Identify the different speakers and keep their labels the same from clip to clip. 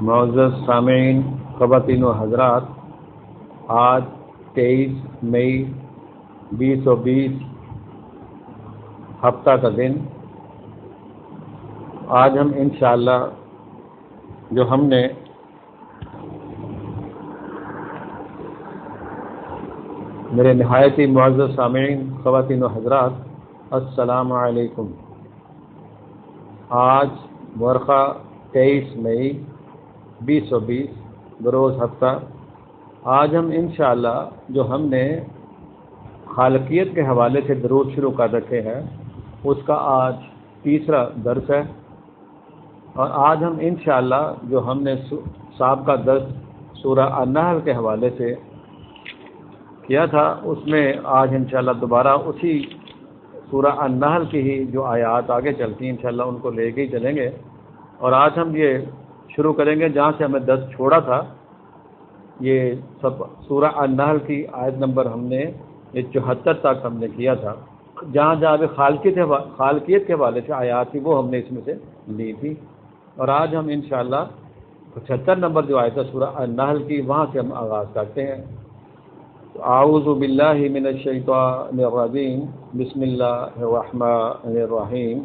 Speaker 1: معزز سامعین، خواتین و حضرات، آج 23 مئی 2020 ہفتہ کا دن۔ آج ہم انشاءاللہ جو ہم نے میرے نہایت ہی معزز سامعین، خواتین و حضرات، السلام علیکم۔ آج مورخہ 23 مئی 2020 بروز ہفتہ۔ آج ہم انشاءاللہ جو ہم نے خالقیت کے حوالے سے درود شروع کر رکھے ہیں اس کا آج تیسرا درس ہے، اور آج ہم انشاءاللہ جو ہم نے سابقہ درس سورہ النحل کے حوالے سے کیا تھا اس میں آج انشاءاللہ دوبارہ اسی سورہ النحل کی ہی جو آیات آگے چلتی ہیں انشاءاللہ ان کو لے کے ہی چلیں گے، اور آج ہم یہ شروع کریں گے جہاں سے ہمیں درس چھوڑا تھا۔ یہ سب سورہ النحل کی آیت نمبر ہم نے 74 تک ہم نے کیا تھا، جہاں جہاں بھی خالقیت کے حوالے سے آیات تھی وہ ہم نے اس میں سے لی تھی، اور آج ہم انشاءاللہ 75 نمبر جو آیت ہے سورہ النحل کی وہاں سے ہم آغاز کرتے ہیں۔ اعوذ باللہ من الشیطان الرجیم، بسم اللہ الرحمن الرحیم۔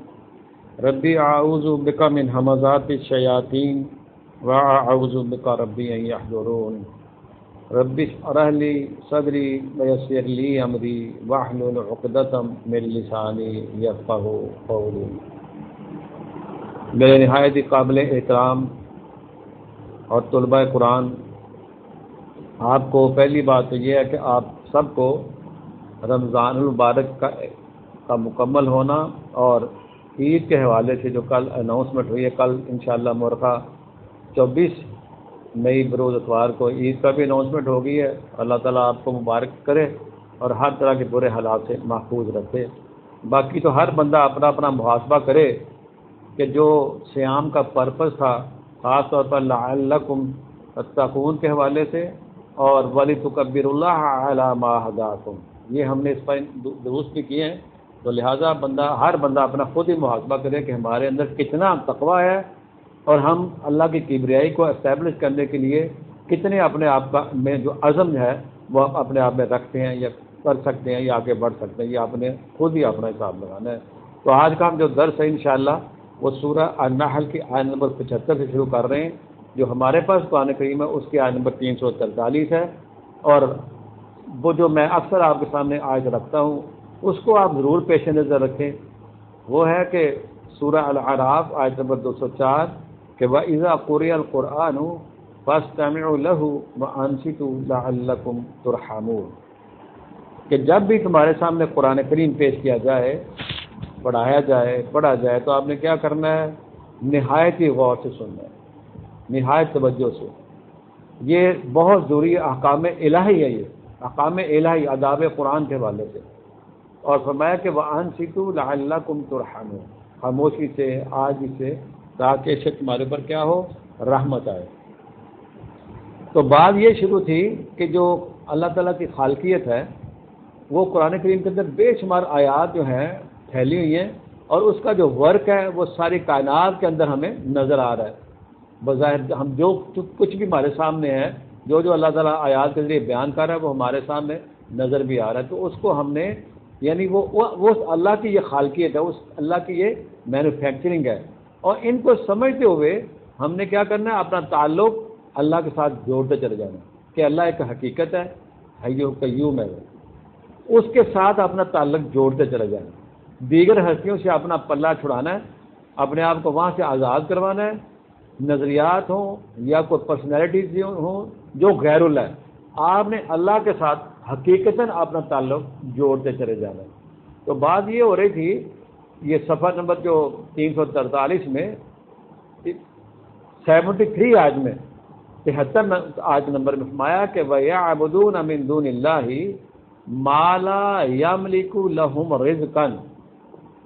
Speaker 1: ربی اعوذ بک من ہمزات الشیاطین واعوذ بک ربی ان یحضرون۔ رب اشرح لی صدری ویسر لی امری واحلل عقدۃ من لسانی یفقہوا قولی۔ میرے نہایت ہی قابل احترام اور طلباء قرآن، آپ کو پہلی بات تو یہ ہے کہ آپ سب کو رمضان المبارک کا مکمل ہونا اور عید کے حوالے سے جو کل اناؤنسمنٹ ہوئی ہے، کل انشاءاللہ مورخہ 24 مئی بروز اتوار کو عید کا بھی اناؤنسمنٹ ہو گئی ہے۔ اللہ تعالیٰ آپ کو مبارک کرے اور ہر طرح کے برے حالات سے محفوظ رکھے۔ باقی تو ہر بندہ اپنا اپنا محاسبہ کرے کہ جو صیام کا پرپس تھا، خاص طور پر لعلکم تتقون کے حوالے سے اور وَلِتُكَبِّرُوا اللَّهَ عَلَى مَا هَدَاكُمْ، یہ ہم نے اس پر درست بھی کیے ہیں، تو لہٰذا ہر بندہ اپنا خود ہی محاسبہ کرے کہ ہمارے اندر کتنا تقویٰ ہے اور ہم اللہ کی کبریائی کو اسٹیبلش کرنے کے لیے کتنے اپنے آپ میں جو عزم ہے وہ اپنے آپ میں رکھتے ہیں یا کر سکتے ہیں یا آگے بڑھ سکتے ہیں، یہ آپ نے خود ہی اپنا حساب لگانا ہے۔ تو آج کا ہم جو درس ہے انشاءاللہ وہ سورہ النحل کی آیت نمبر 75 سے شروع کر رہے ہیں۔ جو ہمارے پاس قرآن کریم ہے اس کی آیت نمبر 343 ہے، اور وہ جو میں اکثر آپ کے سامنے آیت رکھتا ہوں اس کو آپ ضرور پیش نظر رکھیں۔ وہ ہے کہ سورہ الاعراف آیت نمبر 204 کہ وَإِذَا قُرِئَ الْقُرْآنُ فَاسْتَمِعُوا لَهُ وَأَنصِتُوا لَعَلَّكُمْ تُرْحَمُونَ، کہ جب بھی تمہارے سامنے قرآن کریم پیش کیا جائے، پڑھا جائے تو آپ نے کیا کرنا ہے؟ نہایت ہی غور سے سننا ہے، نہایت توجہ سے۔ یہ بہت ضروری احکام الہی ہے، یہ احکام الہی آداب قرآن کے حوالے سے، اور فرمایا کہ وَأَنصِتُوا لَعَلَّكُمْ تُرْحَمُونَ، خاموشی سے، عاجزی سے، تاکہ اس سے تمہارے پر کیا ہو؟ رحمت آئے۔ تو بات یہ شروع تھی کہ جو اللہ تعالیٰ کی خالقیت ہے وہ قرآن کریم کے اندر بے شمار آیات جو ہیں پھیلی ہوئی ہیں، اور اس کا جو ورک ہے وہ ساری کائنات کے اندر ہمیں نظر آ رہا ہے۔ بظاہر ہم جو کچھ بھی ہمارے سامنے ہے، جو اللہ تعالیٰ آیات کے ذریعے بیان کر رہا ہے وہ ہمارے سامنے نظر بھی آ رہا ہے، تو اس کو ہم نے یعنی وہ اللہ کی یہ خالقیت ہے، اس اللہ کی یہ مینوفیکچرنگ ہے، اور ان کو سمجھتے ہوئے ہم نے کیا کرنا ہے؟ اپنا تعلق اللہ کے ساتھ جوڑتے چلے جانا کہ اللہ ایک حقیقت ہے، حی و قیوم ہے، اس کے ساتھ اپنا تعلق جوڑتے چلے جانا، دیگر ہستیوں سے اپنا پلہ چھڑانا ہے، اپنے آپ کو وہاں سے آزاد کروانا ہے، نظریات ہوں یا کوئی پرسنالٹیز ہوں جو غیر اللہ ہے، آپ نے اللہ کے ساتھ حقیقتاً اپنا تعلق جوڑتے چلے جانا ہے۔ تو بات یہ ہو رہی تھی، یہ صفحہ نمبر جو 343 میں 73 آیت میں 73 آیت نمبر میں فرمایا کہ وَيَعْبُدُونَ مِن دُونِ اللَّهِ مَا لَا يَمْلِكُ لَهُمْ رِزْقًا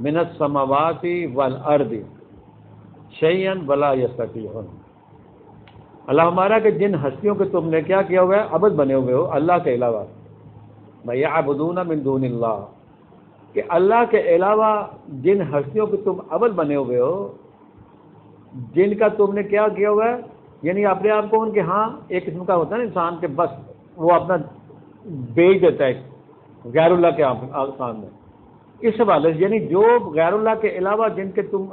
Speaker 1: مِنَ السَّمَاوَاتِ وَالْأَرْضِ شَيْئًا وَلَا يَسْتَطِيعُونَ۔ اللہ ہمارا کہ جن ہستیوں کے تم نے کیا کیا ہوا ہے؟ عبد بنے ہوئے ہو اللہ کے علاوہ، وَيَعْبُدُونَ مِن دُونِ اللَّهِ، کہ اللہ کے علاوہ جن ہستیوں کے تم عبد بنے ہوئے ہو، جن کا تم نے کیا کیا ہوا ہے؟ یعنی اپنے آپ کو ان کے ہاں ایک قسم کا ہوتا ہے نا انسان کے بس وہ اپنا بیچ دیتا ہے غیر اللہ کے سامنے. اس حوالے سے یعنی جو غیر اللہ کے علاوہ جن کے تم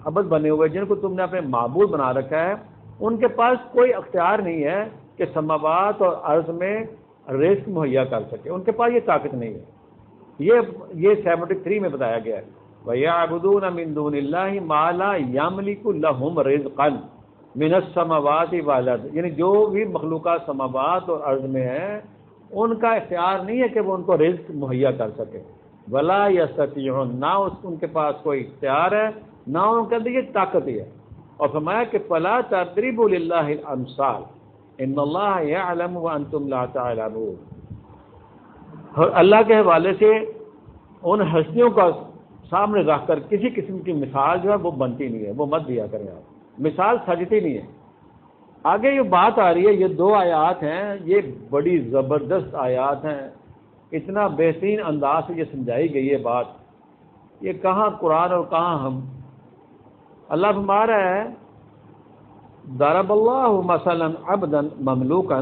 Speaker 1: عبد بنے ہوئے, جن کو تم نے اپنے معبود بنا رکھا ہے, ان کے پاس کوئی اختیار نہیں ہے کہ سماوات اور ارض میں رزق مہیا کر سکے. ان کے پاس یہ طاقت نہیں ہے. یہ 73 میں بتایا گیا ہے وَيَعْبُدُونَ مِن دُونِ اللَّهِ مَا لَا يَمْلِكُ لَهُمْ رِزْقًا مِنَ السَّمَاوَاتِ وَالْأَرْضِ. یعنی جو بھی مخلوقات سماوات اور ارض میں ہیں ان کا اختیار نہیں ہے کہ وہ ان کو رزق مہیا کر سکے. وَلَا يَسْتَطِيعُونَ, نہ ان کے پاس کوئی اختیار ہے نہ ان کے اندر یہ طاقت ہے. اور فرمایا کہ فَلَا تَضْرِبُوا لِلَّهِ الْأَمْثَالَ إِنَّ اللَّهَ يَعْلَمُ وَأَنْتُمْ لَا تَعْلَمُونَ. اور اللہ کے حوالے سے ان ہستیوں کا سامنے رکھ کر کسی قسم کی مثال جو ہے وہ بنتی نہیں ہے, وہ مت دیا کریں آپ, مثال سجتی نہیں ہے. آگے یہ بات آ رہی ہے, یہ 2 آیات ہیں, یہ بڑی زبردست آیات ہیں, اتنا بہترین انداز سے یہ سمجھائی گئی ہے بات. یہ کہاں قرآن اور کہاں ہم. اللہ فرما رہا ہے ضرب اللہ مثلا عبدا مملوکا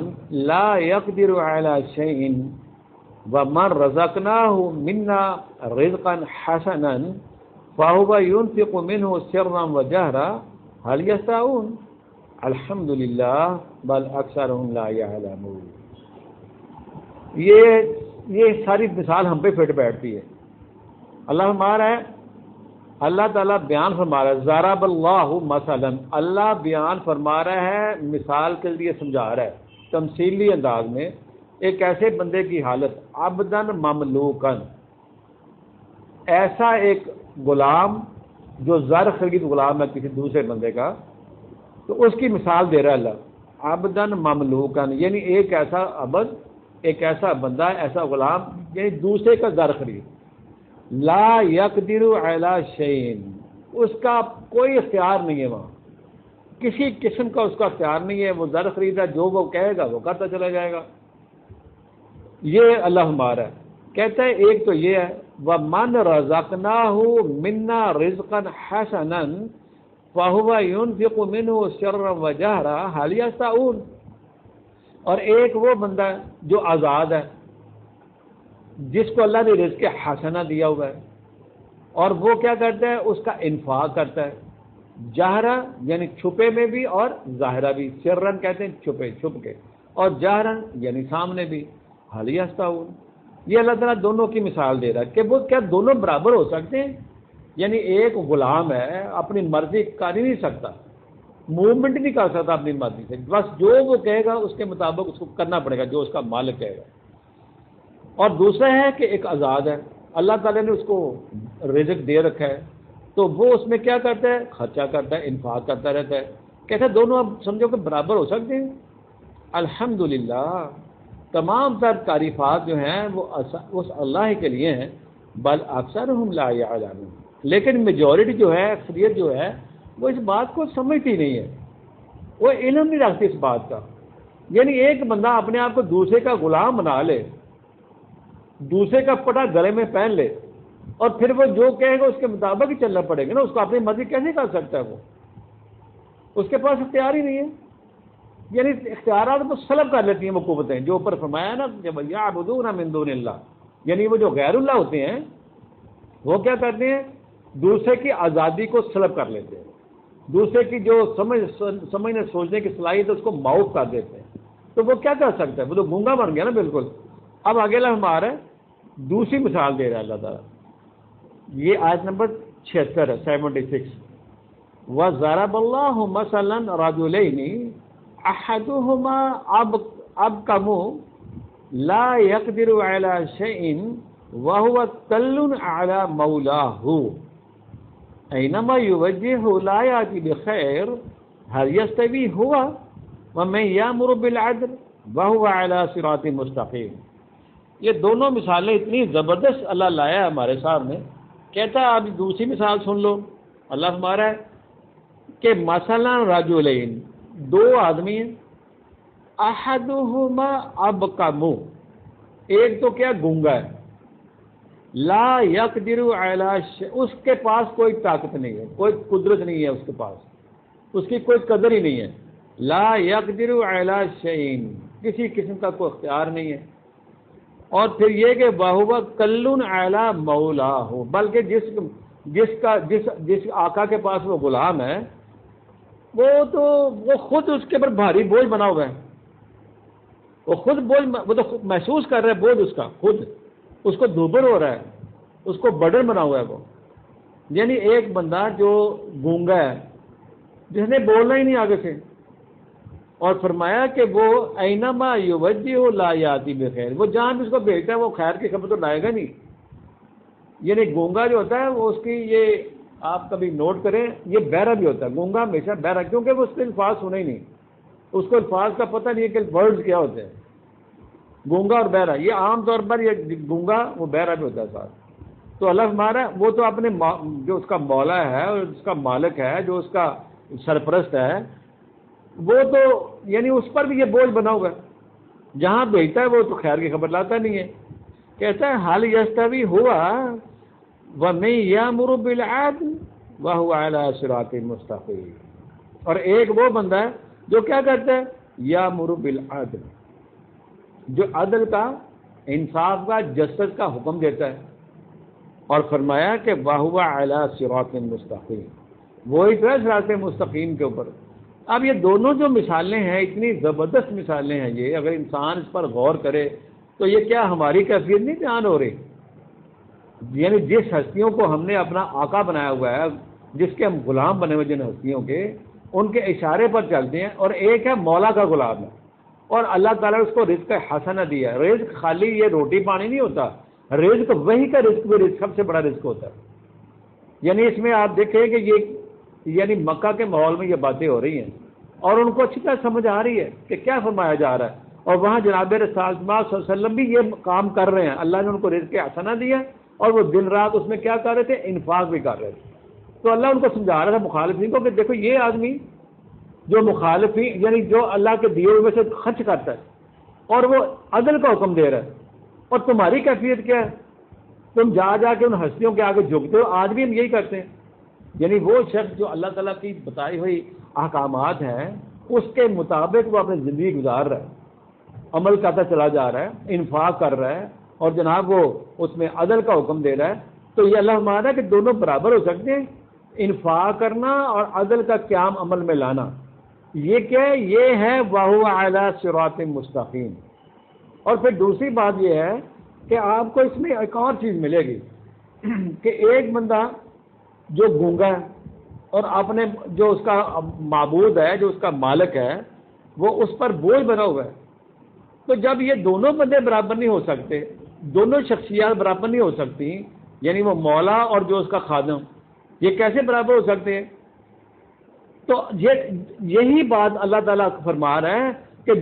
Speaker 1: لا يقدر على شيء ومن رزقناه منا رزقا حسنا فهو ينفق منه سرا وجهرا هل يستوون الحمد للہ بل اکثرهم لا يعلمون. یہ ساری مثال ہم پہ فٹ بیٹھتی ہے. اللہ فرما رہا ہے, اللہ تعالیٰ بیان فرما رہا ہے ضرب اللہ مثلا, اللہ بیان فرما رہا ہے مثال کے ذریعے سمجھا رہا ہے تمثیلی انداز میں ایک ایسے بندے کی حالت عبدن مملوکن, ایسا ایک غلام جو زر خرید غلام ہے کسی دوسرے بندے کا, تو اس کی مثال دے رہا ہے اللہ عبدن مملوکن, یعنی ایک ایسا عبد, ایک ایسا بندہ, ایسا غلام یعنی دوسرے کا زر خرید, لا یقدر علی شیء, اس کا کوئی اختیار نہیں ہے, وہاں کسی قسم کا اس کا اختیار نہیں ہے, وہ زر خریدا جو وہ کہے گا وہ کرتا چلا جائے گا. یہ اللہ ہمارا ہے. کہتا ہے ایک تو یہ ہے وَمَنْ رَزَقْنَاهُ مِنَّا رِزْقًا حَسَنًا فَهُوَ يُنْفِقُ مِنْهُ سِرًّا وَجَهْرًا هَلْ يَسْتَوُونَ. اور ایک وہ بندہ جو آزاد ہے جس کو اللہ نے رزق حسنہ دیا ہوا ہے اور وہ کیا کرتا ہے, اس کا انفاق کرتا ہے, جہرا یعنی چھپے میں بھی اور ظاہرہ بھی, سرن کہتے ہیں چھپے چھپ کے, اور جہرن یعنی سامنے بھی. حال یستوون, یہ اللہ تعالیٰ دونوں کی مثال دے رہا ہے کہ وہ کیا دونوں برابر ہو سکتے ہیں. یعنی ایک غلام ہے اپنی مرضی کر ہی نہیں سکتا, موومنٹ نہیں کر سکتا اپنی مرضی سے, بس جو وہ کہے گا اس کے مطابق اس کو کرنا پڑے گا جو اس کا مالک کہے گا. اور دوسرا ہے کہ ایک آزاد ہے, اللہ تعالیٰ نے اس کو رزق دے رکھا ہے تو وہ اس میں کیا کرتا ہے, خرچہ کرتا ہے, انفاق کرتا رہتا ہے. کہتا ہے دونوں اب سمجھو کہ برابر ہو سکتے ہیں. الحمدللہ, تمام تر تعریفات جو ہیں وہ اس اللہ کے لیے ہیں, بل اکثرهم لا یعلمون, لیکن میجورٹی جو ہے, اکثریت جو ہے, وہ اس بات کو سمجھتی نہیں ہے, وہ علم نہیں رکھتی اس بات کا. یعنی ایک بندہ اپنے آپ کو دوسرے کا غلام بنا لے, دوسرے کا پٹا گلے میں پہن لے, اور پھر وہ جو کہے گا اس کے مطابق ہی چلنا پڑے گا نا, اس کو اپنی مرضی کیسے کر سکتا ہے, وہ اس کے پاس اختیار ہی نہیں ہے. یعنی اختیارات کو سلب کر لیتی ہیں وہ قوتیں, جو اوپر فرمایا نا کہ یعبدون من دون اللہ, یعنی وہ جو غیر اللہ ہوتے ہیں وہ کیا کرتے ہیں, دوسرے کی آزادی کو سلب کر لیتے ہیں, دوسرے کی جو سمجھنے سوچنے کی صلاحیت ہے اس کو معوف کر دیتے ہیں. تو وہ کیا کر سکتا ہے, وہ تو گونگا بن گیا نا بالکل. اب آگے اللہ ہمارا دوسری مثال دے رہا ہے اللہ تعالیٰ, یہ آیت نمبر 76 ہے, 76. وَضَرَبَ اللَّهُ مَثَلًا رَجُلَيْنِ أَحَدُهُمَا أَبْكَمُ لَا يَقْدِرُ عَلَى شَيْءٍ وَهُوَ كَلٌّ عَلَى مَوْلَاهُ أَيْنَمَا يُوَجِّهُ لَا يَأْتِي بِخَيْرٍ هَلْ يَسْتَوِي هُوَ وَمَن يَأْمُرُ بِالْعَدْلِ وَهُوَ عَلَى صِرَاطٍ مُسْتَقِيمٍ. یہ دونوں مثالیں اتنی زبردست اللہ لایا ہے ہمارے سامنے. کہتا ہے اب دوسری مثال سن لو. اللہ ہمارا ہے کہ مثلا رجلین, دو آدمی ہیں, احدہما ابکم, ایک تو کیا گونگا ہے, لا یقدر علی شیء, اس کے پاس کوئی طاقت نہیں ہے, کوئی قدرت نہیں ہے اس کے پاس, اس کی کوئی قدر ہی نہیں ہے. لا یقدر علی شیء، کسی قسم کا کوئی اختیار نہیں ہے. اور پھر یہ کہ وَهُوَ کَلٌّ عَلَى مَوْلَاهُ، بلکہ جس آقا کے پاس وہ غلام ہے وہ خود اس کے اوپر بھاری بوجھ بنا ہوا ہے. وہ تو خود محسوس کر رہا ہے بوجھ اس کا، خود اس کو دوبر ہو رہا ہے، اس کو برڈن بنا ہوا ہے وہ. یعنی ایک بندہ جو گونگا ہے، جس نے بولنا ہی نہیں آگے سے، اور فرمایا کہ وہ اینما یوجہ لا یاتی بخیر، وہ جہاں بھی اس کو بھیجتا ہے وہ خیر کی خبر تو لائے گا نہیں. یعنی گونگا جو ہوتا ہے وہ اس کی، یہ آپ کبھی نوٹ کریں، یہ بہرا بھی ہوتا ہے. گونگا ہمیشہ بہرا، کیونکہ وہ اس کے الفاظ سنے ہی نہیں، اس کو الفاظ کا پتہ نہیں ہے کہ ورڈز کیا ہوتے ہیں. گونگا اور بہرا، یہ عام طور پر یہ گونگا وہ بہرا بھی ہوتا ہے ساتھ. تو اللہ ہمارا وہ تو اپنے جو اس کا مولا ہے اور اس کا مالک ہے، جو اس کا سرپرست ہے، وہ تو یعنی اس پر بھی یہ بوجھ بنا ہوا ہے. جہاں بھیجتا ہے وہ تو خیر کی خبر لاتا نہیں ہے. کہتا ہے حل یستوی ہوا ومن یامر بالعدل وهو علی صراط مستقیم. اور ایک وہ بندہ ہے جو کیا کرتا ہے، یامر بالعدل، جو عدل کا، انصاف کا، جسٹس کا حکم دیتا ہے. اور فرمایا کہ وَهُوَ عَلَى صِرَاطٍ مُسْتَقِيمٍ، وہی تو ہے صراط مستقیم کے اوپر. اب یہ دونوں جو مثالیں ہیں، اتنی زبردست مثالیں ہیں یہ، اگر انسان اس پر غور کرے تو یہ کیا ہماری کیفیت نہیں بیان ہو رہی؟ یعنی جس ہستیوں کو ہم نے اپنا آقا بنایا ہوا ہے، جس کے ہم غلام بنے ہوئے، جن ہستیوں کے، ان کے اشارے پر چلتے ہیں. اور ایک ہے مولا کا غلام ہے، اور اللہ تعالیٰ نے اس کو رزق حسنہ دیا ہے. رزق خالی یہ روٹی پانی نہیں ہوتا، رزق وہی کا رزق بھی سب سے بڑا رزق ہوتا ہے. یعنی اس میں آپ دیکھیں کہ یہ یعنی مکہ کے ماحول میں یہ باتیں ہو رہی ہیں اور ان کو اچھی طرح سمجھ آ رہی ہے کہ کیا فرمایا جا رہا ہے. اور وہاں جناب رسول صلی اللہ علیہ وسلم بھی یہ کام کر رہے ہیں. اللہ نے ان کو رزق حسنہ دیا اور وہ دن رات اس میں کیا کر رہے تھے، انفاق بھی کر رہے تھے. تو اللہ ان کو سمجھا رہا تھا مخالفین کو کہ دیکھو یہ آدمی جو مخالفین یعنی جو اللہ کے دیے ہوئے میں سے خرچ کرتا ہے اور وہ عدل کا حکم دے رہا ہے، اور تمہاری کیفیت کیا ہے؟ تم جا کے ان ہستیوں کے آگے جھکتے ہو. آج بھی ہم یہی کرتے ہیں. یعنی وہ شخص جو اللہ تعالیٰ کی بتائی ہوئی احکامات ہیں اس کے مطابق وہ اپنی زندگی گزار رہا ہے، عمل کرتا چلا جا رہا ہے، انفاق کر رہا ہے، اور جناب وہ اس میں عدل کا حکم دے رہا ہے. تو یہ اللہ ہمارا ہے کہ دونوں برابر ہو سکتے ہیں، انفاق کرنا اور عدل کا قیام عمل میں لانا. یہ کیا ہے؟ یہ ہے وَهُوَ عَلَى صِرَاطٍ مُسْتَقِيمٍ. اور پھر دوسری بات یہ ہے کہ آپ کو اس میں ایک اور چیز ملے گی کہ ایک بندہ جو گونگا ہے اور اپنے جو اس کا معبود ہے، جو اس کا مالک ہے، وہ اس پر بوجھ بنا ہوا ہے. تو جب یہ دونوں بندے برابر نہیں ہو سکتے، دونوں شخصیات برابر نہیں ہو سکتی، یعنی وہ مولا اور جو اس کا خادم، یہ کیسے برابر ہو سکتے ہیں؟ تو یہی بات اللہ تعالیٰ فرما رہا ہے کہ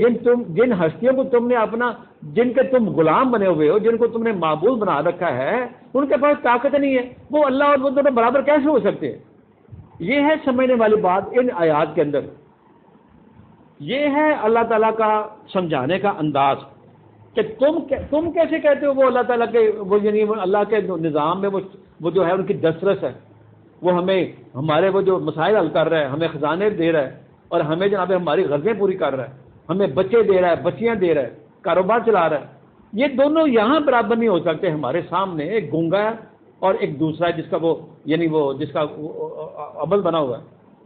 Speaker 1: جن ہستیوں کو تم نے اپنا، جن کے تم غلام بنے ہوئے ہو، جن کو تم نے معبود بنا رکھا ہے، ان کے پاس طاقت نہیں ہے. وہ اللہ اور وہ دونوں برابر کیسے ہو سکتے ہیں؟ یہ ہے سمجھنے والی بات ان آیات کے اندر. یہ ہے اللہ تعالیٰ کا سمجھانے کا انداز کہ تم کیسے کہتے ہو وہ اللہ تعالیٰ کے، وہ یعنی اللہ کے نظام میں وہ جو ہے ان کی دسترس ہے، وہ ہمیں ہمارے وہ جو مسائل حل کر رہا ہے، ہمیں خزانے دے رہا ہے، اور ہمیں جناب ہماری غرضیں پوری کر رہا ہے، ہمیں بچے دے رہا ہے، بچیاں دے رہا ہے، کاروبار چلا رہا ہے. یہ دونوں یہاں برابر نہیں ہو سکتے ہمارے سامنے. ایک گونگا ہے اور ایک دوسرا جس کا وہ یعنی وہ جس کا عمل بنا ہوا ہے.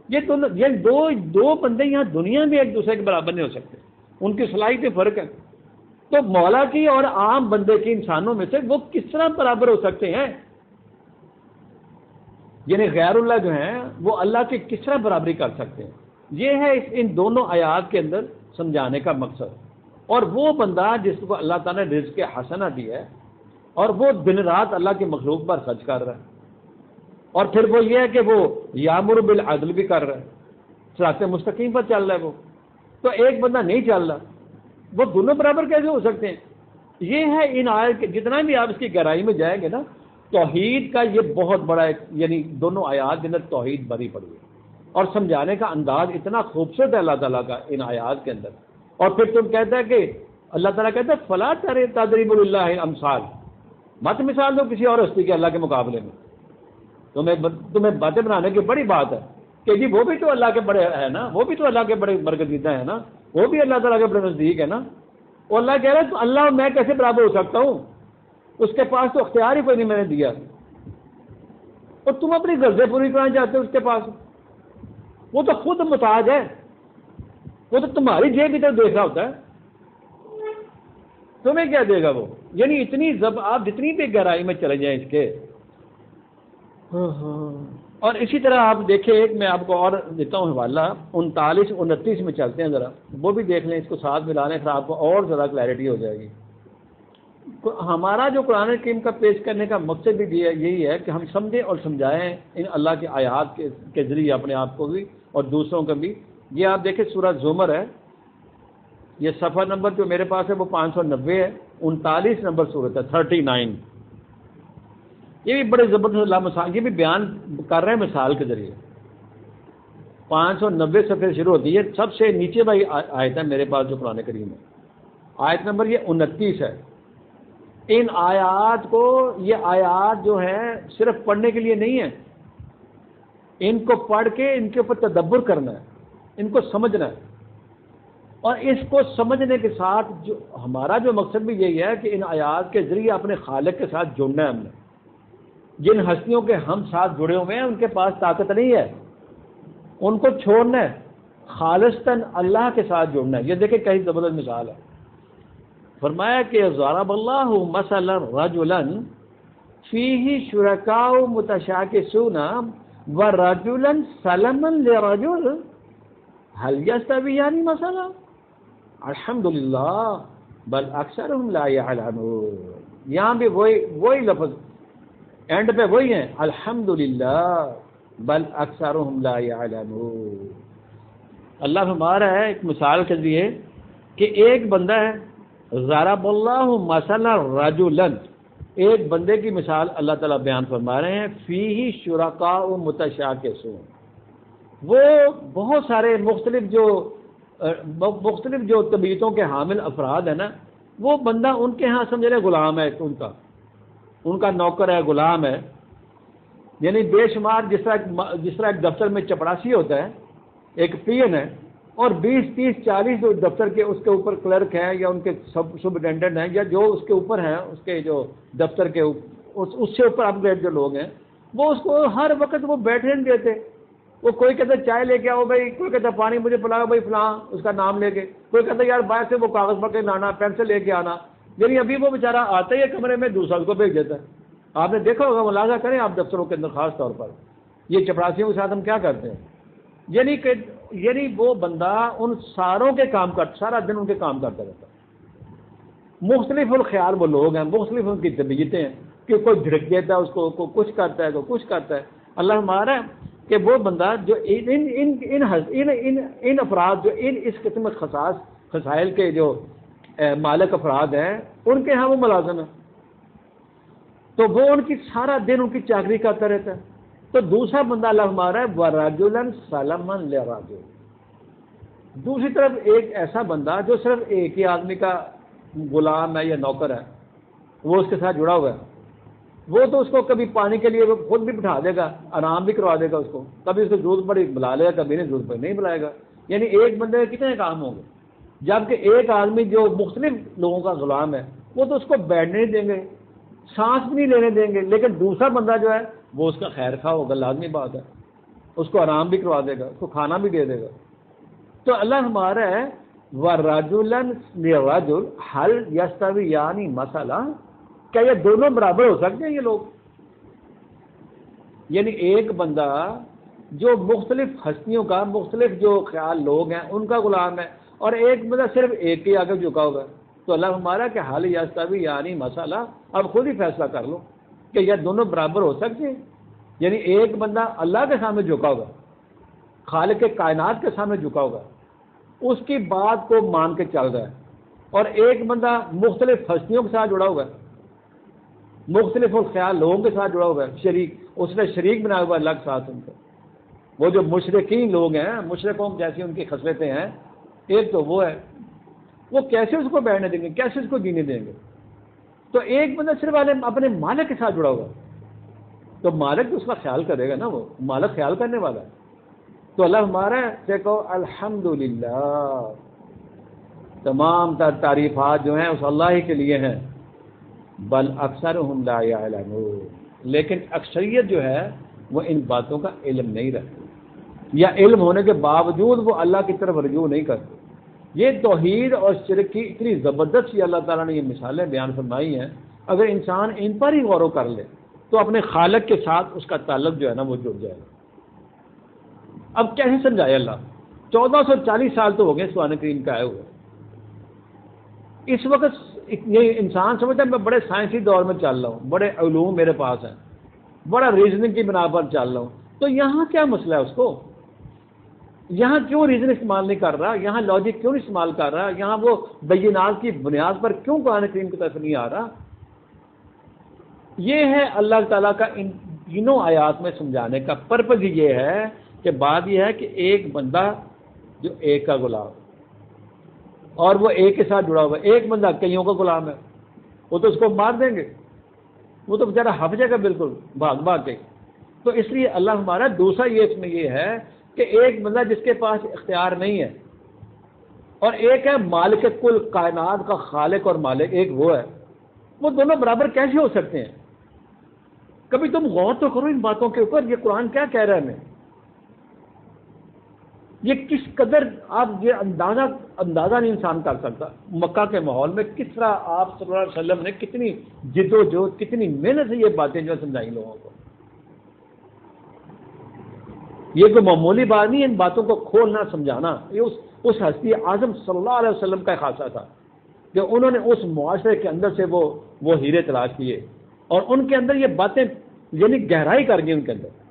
Speaker 1: یہ دو بندے یہاں دنیا میں ایک دوسرے کے برابر نہیں ہو سکتے، ان کی صلاحیتیں فرق ہے. تو مولا کی اور عام بندے کی، انسانوں میں سے وہ کس طرح برابر ہو سکتے ہیں؟ یعنی غیر اللہ جو ہیں وہ اللہ کی کس طرح برابری کر سکتے ہیں؟ یہ ہے ان دونوں آیات کے اندر سمجھانے کا مقصد. اور وہ بندہ جس کو اللہ تعالیٰ نے رزق حسنہ دیا ہے اور وہ دن رات اللہ کی مخلوق پر خرچ کر رہا ہے، اور پھر وہ یہ ہے کہ وہ یامر بالعدل بھی کر رہا ہے، صراط مستقیم پر چل رہا ہے وہ، تو ایک بندہ نہیں چل رہا، وہ دونوں برابر کیسے ہو سکتے ہیں؟ یہ ہے ان آیات کے، جتنا بھی آپ اس کی گہرائی میں جائیں گے نا، توحید کا یہ بہت بڑا ایک، یعنی دونوں آیات کے اندر توحید بھری پڑی ہے، اور سمجھانے کا انداز اتنا خوبصورت ہے اللہ تعالیٰ کا ان آیات کے اندر. اور پھر تم کہتا ہے کہ اللہ تعالیٰ کہتا ہے فلا تضربوا للہ الامثال، مت مثال دو کسی اور ہستی کے اللہ کے مقابلے میں. تمہیں باتیں بنانے کی بڑی بات ہے، کہ جی وہ بھی تو اللہ کے بڑے ہے نا، وہ بھی تو اللہ کے بڑے برگزیدہ ہے نا، وہ بھی اللہ تعالیٰ کے بڑے نزدیک ہے نا. وہ اللہ کہہ رہا ہے تو اللہ اور میں کیسے برابر ہو سکتا ہوں؟ اس کے پاس تو اختیار ہی کوئی نہیں میں نے دیا. اور تم اپنی غرضیں پوری کرانا چاہتے ہو اس کے پاس؟ وہ تو خود محتاج ہے، وہ تو تمہاری جیب کی طرف دیکھ رہا ہوتا ہے، تمہیں کیا دے گا وہ؟ یعنی اتنی آپ جتنی بھی گہرائی میں چلے جائیں اس کے. اور اسی طرح آپ دیکھیں، ایک میں آپ کو اور دیتا ہوں حوالہ، 39 29 میں چلتے ہیں ذرا، وہ بھی دیکھ لیں، اس کو ساتھ ملا لیں، پھر آپ کو اور زیادہ کلیئرٹی ہو جائے گی. ہمارا جو قرآن کریم کا پیش کرنے کا مقصد بھی یہی ہے کہ ہم سمجھیں اور سمجھائیں ان اللہ کی آیات کے ذریعے اپنے آپ کو بھی اور دوسروں کو بھی. یہ آپ دیکھیں سورہ زمر ہے، یہ صفحہ نمبر جو میرے پاس ہے وہ 590 ہے، 39 نمبر سورت ہے 39. یہ بھی بڑے زبردست اللہ مثال، یہ بھی بیان کر رہے ہیں مثال کے ذریعے. 590 صفحے سے شروع ہوتی ہے، سب سے نیچے بھائی آیت ہے میرے پاس جو قرآن کریم ہے، آیت نمبر یہ 29 ہے. ان آیات کو، یہ آیات جو ہیں صرف پڑھنے کے لیے نہیں ہے، ان کو پڑھ کے ان کے اوپر تدبر کرنا ہے، ان کو سمجھنا ہے. اور اس کو سمجھنے کے ساتھ جو ہمارا جو مقصد بھی یہی ہے کہ ان آیات کے ذریعے اپنے خالق کے ساتھ جڑنا ہے. ہم نے جن ہستیوں کے ہم ساتھ جڑے ہوئے ہیں ان کے پاس طاقت نہیں ہے، ان کو چھوڑنا ہے، خالصتاً اللہ کے ساتھ جڑنا ہے. یہ دیکھیں کئی زبردست مثال ہے. فرمایا کہ ضرب اللہ مثلا رجلا فیہ شرکاء متشاکسون ورجلا سلما لرجل هل یستویان مثلا الحمدللہ بل اکثرهم لا یعلمون. یہاں بھی وہی لفظ اینڈ پہ وہی ہیں، الحمدللہ بل اکثرهم لا یعلمون. اللہ فرما رہا ہے ایک مثال کے لیے کہ ایک بندہ ہے، ضرب اللہ مثلا رجلا، ایک بندے کی مثال اللہ تعالیٰ بیان فرما رہے ہیں، فیہ شرکاء متشاکسون، وہ بہت سارے مختلف جو طبیعتوں کے حامل افراد ہیں نا، وہ بندہ ان کے ہاں سمجھ رہے غلام ہے، ان کا نوکر ہے، غلام ہے. یعنی بے شمار جس طرح ایک دفتر میں چپڑاسی ہوتا ہے، ایک پین ہے، اور 20 30 40 جو دفتر کے اس کے اوپر کلرک ہیں یا ان کے سپرنٹینڈنٹ ہیں یا جو اس کے اوپر ہیں، اس کے جو دفتر کے اس سے اوپر اپ گریڈ جو لوگ ہیں، وہ اس کو ہر وقت وہ بیٹھے نہیں دیتے. وہ کوئی کہتا ہے چائے لے کے آؤ بھائی، کوئی کہتا ہے پانی مجھے پلاؤ بھائی فلاں اس کا نام لے کے، کوئی کہتا ہے یار باہر سے وہ کاغذ پکڑ کے لانا، پینسل لے کے آنا. یعنی ابھی وہ بیچارہ آتا ہی ہے کمرے میں، دوسرا اس کو بھیج دیتا ہے. آپ نے دیکھا ہوگا، ملاحظہ کریں آپ دفتروں کے اندر خاص طور پر یہ چپڑاسیوں کے ساتھ ہم کیا کرتے ہیں. یعنی وہ بندہ ان ساروں کے کام سارا دن ان کے کام کرتا رہتا ہے. مختلف الخیال وہ لوگ ہیں، مختلف ان کی طبیعتیں ہیں، کہ کوئی جھڑک دیتا ہے اس کو، کوئی کچھ کرتا ہے، کوئی کچھ کرتا ہے. اللہ ہمارا کہ وہ بندہ جو ان افراد جو اس قسم خسائل کے جو مالک افراد ہیں، ان کے ہاں وہ ملازم ہیں، تو وہ ان کی سارا دن ان کی چاکری کرتا رہتا ہے. تو دوسرا بندہ اللہ ہمارا ہے وَرَجُلًا سَلَمًا لِرَجُلٍ، دوسری طرف ایک ایسا بندہ جو صرف ایک ہی آدمی کا غلام ہے یا نوکر ہے، وہ اس کے ساتھ جڑا ہوا ہے. وہ تو اس کو کبھی پانی کے لیے وہ خود بھی بٹھا دے گا، آرام بھی کروا دے گا، اس کو کبھی اس کو ضرورت پڑی بلا لے گا، کبھی نہیں ضرورت پڑی نہیں بلائے گا. یعنی ایک بندے کے کتنے کام ہوں گے، جبکہ ایک آدمی جو مختلف لوگوں کا غلام ہے وہ تو اس کو بیٹھنے نہیں دیں گے، سانس بھی نہیں لینے دیں گے. لیکن دوسرا بندہ جو ہے وہ اس کا خیر خواہ ہوگا، لازمی بات ہے، اس کو آرام بھی کروا دے گا، اس کو کھانا بھی دے دے گا. تو اللہ ہمارا ہے وَرَجُلًا لِرَجُلٍ هَلْ يَسْتَوِيَانِ مَثَلًا، کیا یہ دونوں برابر ہو سکتے ہیں یہ لوگ؟ یعنی ایک بندہ جو مختلف ہستیوں کا، مختلف جو خیال لوگ ہیں ان کا غلام ہے، اور ایک بندہ صرف ایک ہی آگے جھکا ہوگا. تو اللہ ہمارا کہ حال یستویان مثلا، اب خود ہی فیصلہ کر لو کہ یہ دونوں برابر ہو سکتے ہیں. یعنی ایک بندہ اللہ کے سامنے جھکا ہوگا، خالق کے کائنات کے سامنے جھکا ہوگا، اس کی بات کو مان کے چل رہا ہے، اور ایک بندہ مختلف ہستیوں کے ساتھ جڑا ہوگا، مختلف الخیال لوگوں کے ساتھ جڑا ہوا ہے، شریک، اس نے شریک بنایا ہوا الگ ساتھ ان کو. وہ جو مشرکین لوگ ہیں، مشرکوں جیسی ان کی خصلتیں ہیں، ایک تو وہ ہے، وہ کیسے اس کو بیٹھنے دیں گے، کیسے اس کو جینے دیں گے. تو ایک بندہ صرف اپنے مالک کے ساتھ جڑا ہوا، تو مالک اس کا خیال کرے گا نا، وہ مالک خیال کرنے والا ہے. تو اللہ ہمارا سے کہو الحمدللہ، تمام تر تعریفات جو ہیں اس اللہ ہی کے لیے ہیں. بل اکثرهم لا یعلمون، لیکن اکثریت جو ہے وہ ان باتوں کا علم نہیں رکھتی، یا علم ہونے کے باوجود وہ اللہ کی طرف رجوع نہیں کرتے. یہ توحید اور شرک کی اتنی زبردست یہ اللہ تعالیٰ نے یہ مثالیں بیان فرمائی ہیں، اگر انسان ان پر ہی غور و کر لے تو اپنے خالق کے ساتھ اس کا تعلق جو ہے نا وہ جڑ جائے گا. اب کیسے سمجھائے اللہ؟ 1440 سال تو ہو گئے قرآن کریم کا آئے ہوئے. اس وقت یہ انسان سمجھتا ہے میں بڑے سائنسی دور میں چل رہا ہوں، بڑے علوم میرے پاس ہیں، بڑا ریزننگ کی بنا پر چل رہا ہوں. تو یہاں کیا مسئلہ ہے اس کو؟ یہاں کیوں ریزن استعمال نہیں کر رہا؟ یہاں لاجک کیوں نہیں استعمال کر رہا؟ یہاں وہ بینات کی بنیاد پر کیوں قرآن کریم کی طرف نہیں آ رہا؟ یہ ہے اللہ تعالیٰ کا ان تینوں آیات میں سمجھانے کا پرپز یہ ہے کہ بات یہ ہے کہ ایک بندہ جو ایک کا غلام اور وہ ایک کے ساتھ جڑا ہوا ہے، ایک بندہ کئیوں کا غلام ہے، وہ تو اس کو مار دیں گے، وہ تو بیچارہ ہف جائے گا بالکل بھاگ بھاگ کے. تو اس لیے اللہ ہمارا دوسرا یہ اس میں یہ ہے کہ ایک بندہ جس کے پاس اختیار نہیں ہے، اور ایک ہے مالک کل کائنات کا خالق اور مالک، ایک وہ ہے. وہ دونوں برابر کیسے ہو سکتے ہیں؟ کبھی تم غور تو کرو ان باتوں کے اوپر. یہ قرآن کیا کہہ رہا ہے ہمیں؟ یہ کس قدر آپ یہ اندازہ نہیں انسان کر سکتا. مکہ کے ماحول میں کس طرح آپ صلی اللہ علیہ وسلم نے کتنی جد و جہد، کتنی محنت سے یہ باتیں جو سمجھائی لوگوں کو. یہ کوئی معمولی بات نہیں، ان باتوں کو کھولنا سمجھانا. یہ اس ہستی اعظم صلی اللہ علیہ وسلم کا خاصہ تھا کہ انہوں نے اس معاشرے کے اندر سے وہ ہیرے تلاش کیے، اور ان کے اندر یہ باتیں یعنی گہرائی کر گئی. ان کے اندر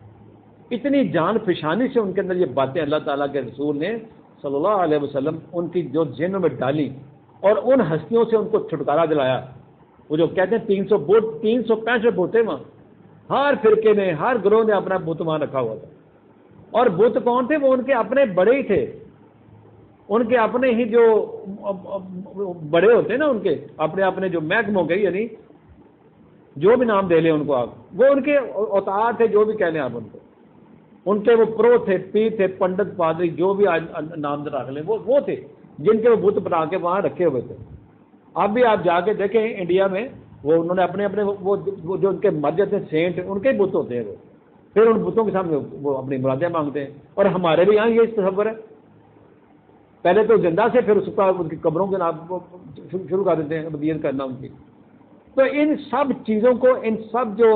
Speaker 1: اتنی جان فشانی سے ان کے اندر یہ باتیں اللہ تعالیٰ کے رسول نے صلی اللہ علیہ وسلم ان کی جو ذہنوں میں ڈالی، اور ان ہستیوں سے ان کو چھٹکارا دلایا. وہ جو کہتے ہیں 365 بت وہاں، ہر فرقے نے، ہر گروہ نے اپنا بت وہاں رکھا ہوا تھا. اور بت کون تھے؟ وہ ان کے اپنے بڑے ہی تھے، ان کے اپنے ہی جو بڑے ہوتے ہیں نا، ان کے اپنے جو محکموں کے، یعنی جو بھی نام دے لیں ان کو آپ، وہ ان کے اوتار تھے، جو بھی کہہ لیں آپ ان کو. ان کے وہ پرو تھے، پیر تھے، پنڈت، پادری، جو بھی آج نام رکھ لیں، وہ تھے جن کے وہ بت بنا کے وہاں رکھے ہوئے تھے. اب بھی آپ جا کے دیکھیں انڈیا میں، وہ انہوں نے اپنے وہ جو ان کے مر جاتے ہیں سینٹ، ان کے بت ہوتے ہیں. وہ پھر ان بتوں کے سامنے وہ اپنی مرادیں مانگتے ہیں. اور ہمارے بھی یہاں یہ تصور ہے، پہلے تو زندہ سے، پھر ان کی قبروں کے نام شروع کر دیتے ہیں ابدیت کرنا ان کی. تو ان سب چیزوں کو، ان سب جو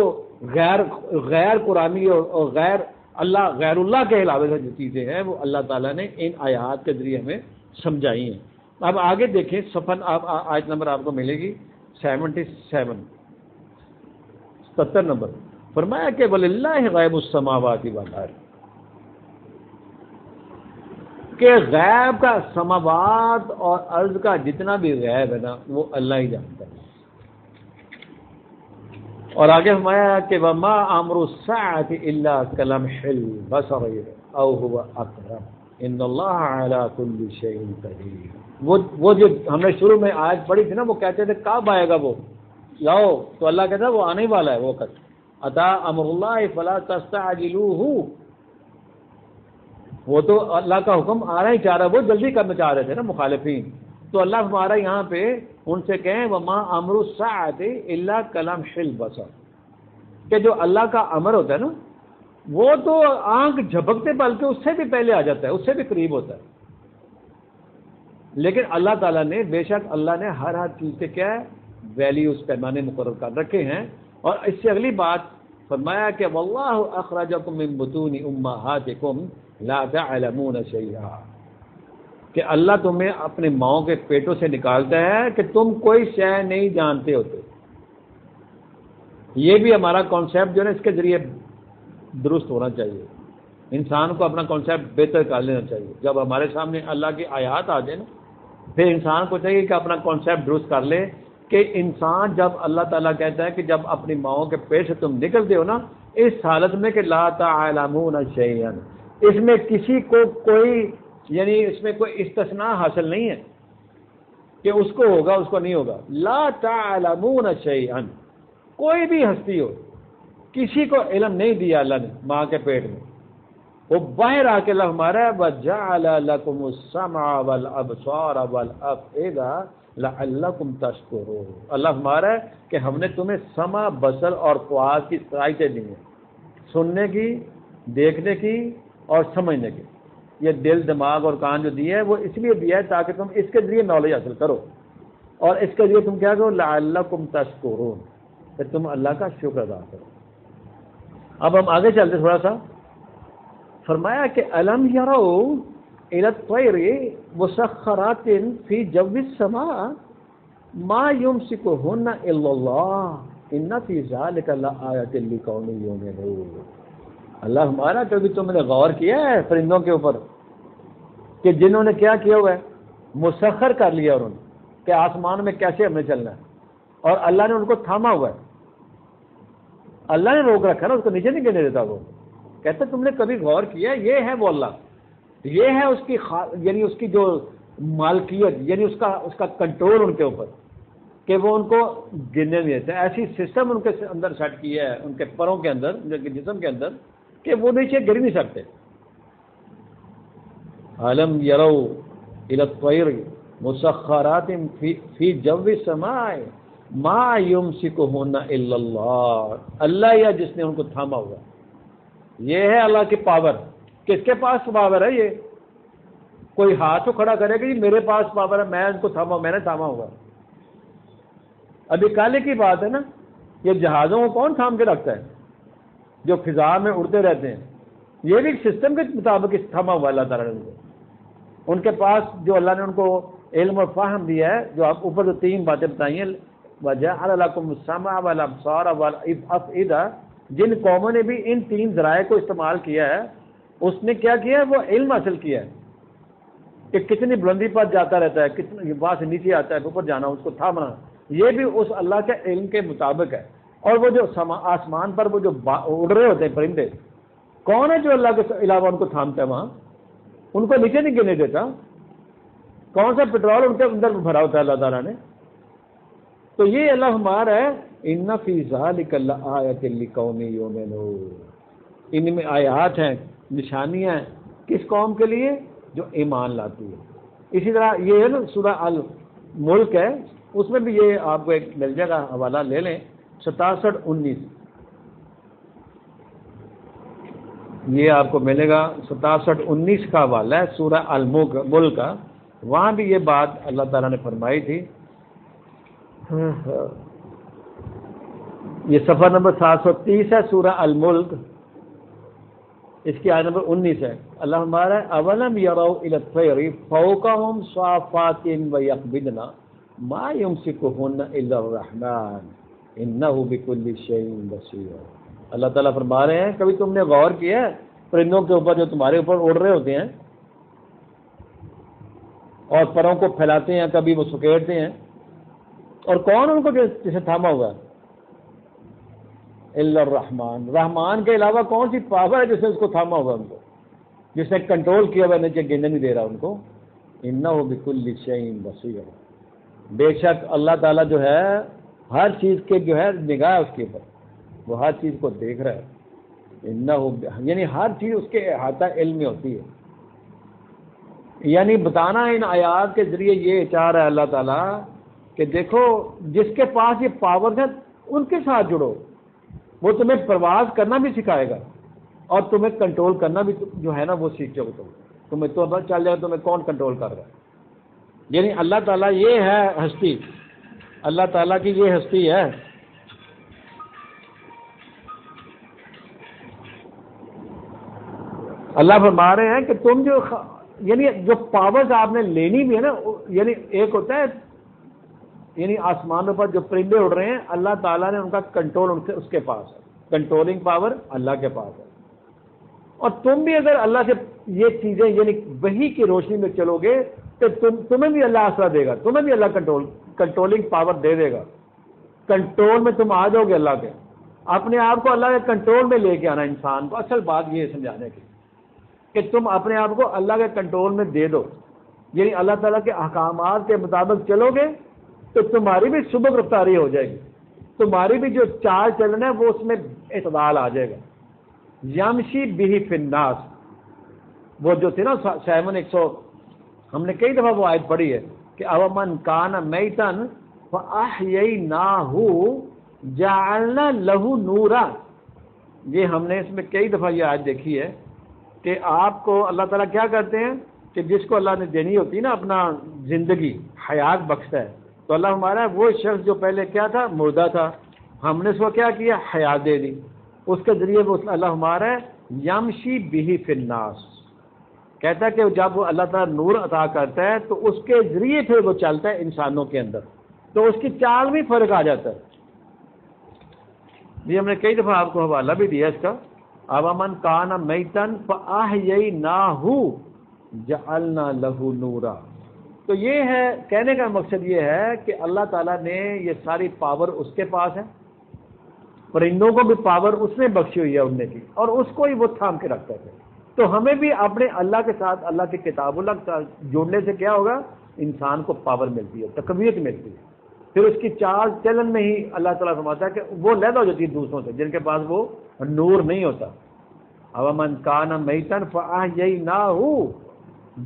Speaker 1: غیر قرآنی اور غیر اللہ کے علاوہ سے جو چیزیں ہیں، وہ اللہ تعالیٰ نے ان آیات کے ذریعے ہمیں سمجھائی ہیں. اب آگے دیکھیں، صفحہ آیت نمبر آپ کو ملے گی 70 نمبر. فرمایا کہ وَلِلَّهِ غَيْبُ السَّمَاوَاتِ وَالْأَرْضِ، کہ غیب کا، سماوات اور ارض کا جتنا بھی غیب ہے نا، وہ اللہ ہی جانتا ہے. اور آگے فرمایا کہ وَمَا أَمْرُ السَّاعَةِ إِلَّا كَلَمْحِ الْبَصَرِ أَوْ هُوَ أَقْرَبُ إِنَّ اللَّهَ عَلَى كُلِّ شَيْءٍ قَدِيرٌ. وہ جو ہم نے شروع میں آیت پڑھی تھی نا، وہ کہتے تھے کب آئے گا وہ لاؤ، تو اللہ کہتا ہے وہ آنے والا ہے وہ وقت. اتا امر اللہ فلا تستعجلوه، وہ تو اللہ کا حکم آ رہا ہی چاہ رہا ہے، وہ جلدی کرنا چاہ رہے تھے نا مخالفین. تو اللہ ہمارا یہاں پہ ان سے کہیں وما امر الساعۃ الا کلمح البصر، کہ جو اللہ کا امر ہوتا ہے نا، وہ تو آنکھ جھپکتے بلکہ اس سے بھی پہلے آ جاتا ہے، اس سے بھی قریب ہوتا ہے. لیکن اللہ تعالیٰ نے، بے شک اللہ نے ہر چیز کے کیا ہے ویلیوز، پیمانے مقرر کر رکھے ہیں. اور اس سے اگلی بات فرمایا کہ واللہ اخرجکم من بطون امہاتکم لا تعلمون شیئا، کہ اللہ تمہیں اپنے ماؤں کے پیٹوں سے نکالتا ہے کہ تم کوئی شے نہیں جانتے ہوتے. یہ بھی ہمارا کانسیپٹ جو ہے نا، اس کے ذریعے درست ہونا چاہیے. انسان کو اپنا کانسیپٹ بہتر کر لینا چاہیے. جب ہمارے سامنے اللہ کی آیات آ جائے نا، پھر انسان کو چاہیے کہ اپنا کانسیپٹ درست کر لے کہ انسان جب اللہ تعالیٰ کہتا ہے کہ جب اپنی ماؤں کے پیٹ سے تم نکلتے ہو نا، اس حالت میں کہ لا تعلمون شیئا، اس میں کسی کو کوئی، یعنی اس میں کوئی استثناء حاصل نہیں ہے کہ اس کو ہوگا اس کو نہیں ہوگا. لا تعلمون شیئا، کوئی بھی ہستی ہو، کسی کو علم نہیں دیا اللہ نے ماں کے پیٹ میں. وہ باہر آ کے اللہ ہمارا وَجَعَلَ لَكُمُ السَّمْعَ وَالْأَبْصَارَ وَالْأَفْئِدَةَ لَعَلَّكُمْ تَشْكُرُونَ. اللہ ہمارا ہے کہ ہم نے تمہیں سمع، بصر اور فؤاد کی صلاحیتیں دی ہیں، سننے کی، دیکھنے کی اور سمجھنے کی. یہ دل، دماغ اور کان جو دیے ہیں وہ اس لیے دیا ہے تاکہ تم اس کے ذریعے نالج حاصل کرو، اور اس کے ذریعے تم کیا کرو، لعلکم تشکرون، کہ تم اللہ کا شکر ادا کرو. اب ہم آگے چلتے تھوڑا سا. فرمایا کہ الم یروا الی الطیر مسخرات فی جو السماء ما یمسکہن الا اللہ ان فی ذلک لآیۃ لقوم یؤمنون. اللہ ہمارا کبھی تم نے غور کیا ہے پرندوں کے اوپر کہ جنہوں نے کیا کیا ہوا ہے، مسخر کر لیا انہوں نے کہ آسمان میں کیسے ہمیں چلنا ہے، اور اللہ نے ان کو تھاما ہوا ہے. اللہ نے روک رکھا نا، اس کو نیچے نہیں گرنے دیتا. وہ کہتے تم نے کبھی غور کیا؟ یہ ہے وہ اللہ، یہ ہے اس کی یعنی اس کی جو مالکیت، یعنی اس کا کنٹرول ان کے اوپر، کہ وہ ان کو گرنے نہیں دیتے. ایسی سسٹم ان کے اندر سیٹ کیا ہے، ان کے پروں کے اندر، ان کے جسم کے اندر، کہ وہ نیچے گر نہیں سکتے. الم یروا الی الطیر مسخرات فی جو السماء ما یمسکہن الا اللہ. اللہ یا جس نے ان کو تھاما ہوا. یہ ہے اللہ کی پاور. کس کے پاس پاور ہے؟ یہ کوئی ہاتھ تو کھڑا کرے گا جی میرے پاس پاور ہے، میں ان کو تھاما، میں نے تھاما ہوا. ابھی کالے کی بات ہے نا، یہ جہازوں کو کون تھام کے رکھتا ہے جو فضا میں اڑتے رہتے ہیں؟ یہ بھی سسٹم کے مطابق تھاما ہوا اللہ تعالیٰ نے ان کو. ان کے پاس جو اللہ نے ان کو علم اور فہم دیا ہے، جو آپ اوپر جو تین باتیں بتائی ہیں، وَجَعَلَ لَكُمُ السَّمْعَ وَالْأَبْصَارَ وَالْأَفْئِدَةَ، جن قوموں نے بھی ان تین ذرائع کو استعمال کیا ہے، اس نے کیا کیا ہے؟ وہ علم حاصل کیا ہے کہ کتنی بلندی پر جاتا رہتا ہے، کتنی وہاں سے نیچے آتا ہے، اوپر جانا، اس کو تھامنا. یہ بھی اس اللہ کے علم کے مطابق ہے. اور وہ جو آسمان پر وہ جو اڑ رہے ہوتے ہیں پرندے، کون ہے جو اللہ کے علاوہ ان کو تھامتا ہے؟ وہاں ان کو نیچے نہیں گرنے دیتا. کون سا پٹرول ان کے اندر بھرا ہوتا ہے اللہ تعالیٰ نے؟ تو یہ اللہ ہمارا ہے. ان فی ذلک لآیۃ لقوم یؤمنون. ان میں آیات ہیں، نشانیاں ہیں، کس قوم کے لیے؟ جو ایمان لاتی ہے. اسی طرح یہ ہے نا سورہ الملک ہے، اس میں بھی یہ آپ کو ایک مل جائے گا، حوالہ لے لیں 67-19. یہ آپ کو ملے گا 67-19 کا حوالہ ہے سورہ الملک کا. وہاں بھی یہ بات اللہ تعالیٰ نے فرمائی تھی. یہ صفحہ نمبر 730 ہے، سورہ الملک، اس کی آیت نمبر 19 ہے. اللہ ہمارا اولم یروا الی الطیر فوقہم صافات ویقبضن ما یمسکہن الا الرحمن انہ بکل شیء بصیر. اللہ تعالیٰ فرما رہے ہیں کبھی تم نے غور کیا ہے پرندوں کے اوپر جو تمہارے اوپر اڑ رہے ہوتے ہیں اور پروں کو پھیلاتے ہیں، کبھی وہ سکیڑتے ہیں، اور کون ان کو جسے تھاما ہوا ہے؟ الا الرحمن. رحمان کے علاوہ کون سی پاور ہے جس نے اس کو تھاما ہوا ہے؟ ان کو جس نے کنٹرول کیا ہوا ہے، نیچے گرنے نہیں دے رہا ان کو. انہ بکل شیء بصیر. بے شک اللہ تعالیٰ جو ہے ہر چیز کے جو ہے نگاہ ہے اس کے اوپر، وہ ہر چیز کو دیکھ رہا ہے. یعنی ہر چیز اس کے احاطہ علم میں ہوتی ہے. یعنی بتانا ان آیات کے ذریعے یہ چاہ رہا ہے اللہ تعالیٰ کہ دیکھو جس کے پاس یہ پاور ہے ان کے ساتھ جڑو، وہ تمہیں پرواز کرنا بھی سکھائے گا اور تمہیں کنٹرول کرنا بھی جو ہے نا وہ سیکھ جاؤ. تمہیں تو پتہ چل جائے تمہیں کون کنٹرول کر رہا ہے. یعنی اللہ تعالیٰ یہ ہے ہستی، اللہ تعالیٰ کی یہ ہستی ہے. اللہ فرما رہے ہیں کہ تم جو یعنی جو پاورز آپ نے لینی بھی ہے نا، یعنی ایک ہوتا ہے یعنی آسمانوں پر جو پرندے اڑ رہے ہیں، اللہ تعالیٰ نے ان کا کنٹرول اس کے پاس ہے، کنٹرولنگ پاور اللہ کے پاس ہے. اور تم بھی اگر اللہ سے یہ چیزیں یعنی وحی کی روشنی میں چلو گے تو تمہیں بھی اللہ آسرا دے گا، تمہیں بھی اللہ کنٹرولنگ پاور دے دے گا. کنٹرول میں تم آ جاؤ گے اللہ کے. اپنے آپ کو اللہ کے کنٹرول میں لے کے آنا انسان کو. اصل بات یہ ہے سمجھانے کی کہ تم اپنے آپ کو اللہ کے کنٹرول میں دے دو، یعنی اللہ تعالیٰ کے احکامات کے مطابق چلو گے تو تمہاری بھی سبک رفتاری ہو جائے گی، تمہاری بھی جو چال چلنا ہے وہ اس میں اعتدال آ جائے گا. یمشی بہ فی الناس، وہ جو تھے نا 100 ہم نے کئی دفعہ وہ آیت پڑھی ہے کہ اومن کان میتن فاحییناہ جعلنا لہ نورا. یہ ہم نے اس میں کئی دفعہ یہ آیت دیکھی ہے کہ آپ کو اللہ تعالیٰ کیا کرتے ہیں کہ جس کو اللہ نے دینی ہوتی ہے نا اپنا زندگی حیات بخشتا ہے. تو اللہ ہمارا وہ شخص جو پہلے کیا تھا مردہ تھا, ہم نے اس کو کیا کیا حیات دے دی, اس کے ذریعے وہ اللہ ہمارا یمشی بہ فی الناس, کہتا ہے کہ جب وہ اللہ تعالیٰ نور عطا کرتا ہے تو اس کے ذریعے پھر وہ چلتا ہے انسانوں کے اندر, تو اس کی چال میں فرق آ جاتا ہے. یہ ہم نے کئی دفعہ آپ کو حوالہ بھی دیا اس کا. اومن کان میتن فاحییناہ جعلنا لہ نورا. تو یہ ہے کہنے کا مقصد یہ ہے کہ اللہ تعالیٰ نے یہ ساری پاور اس کے پاس ہے, پرندوں کو بھی پاور اس نے بخشی ہوئی ہے اڑنے کی, اور اس کو ہی وہ تھام کے رکھتا ہے. تو ہمیں بھی اپنے اللہ کے ساتھ اللہ کی کتاب اللہ کے ساتھ جوڑنے سے کیا ہوگا, انسان کو پاور ملتی ہے, تقویت ملتی ہے. پھر اس کی چال چلن میں ہی اللہ تعالیٰ فرماتا ہے کہ وہ علیحدہ ہو جاتی ہے دوسروں سے جن کے پاس وہ نور نہیں ہوتا. اومن کان میتن فاحییناہ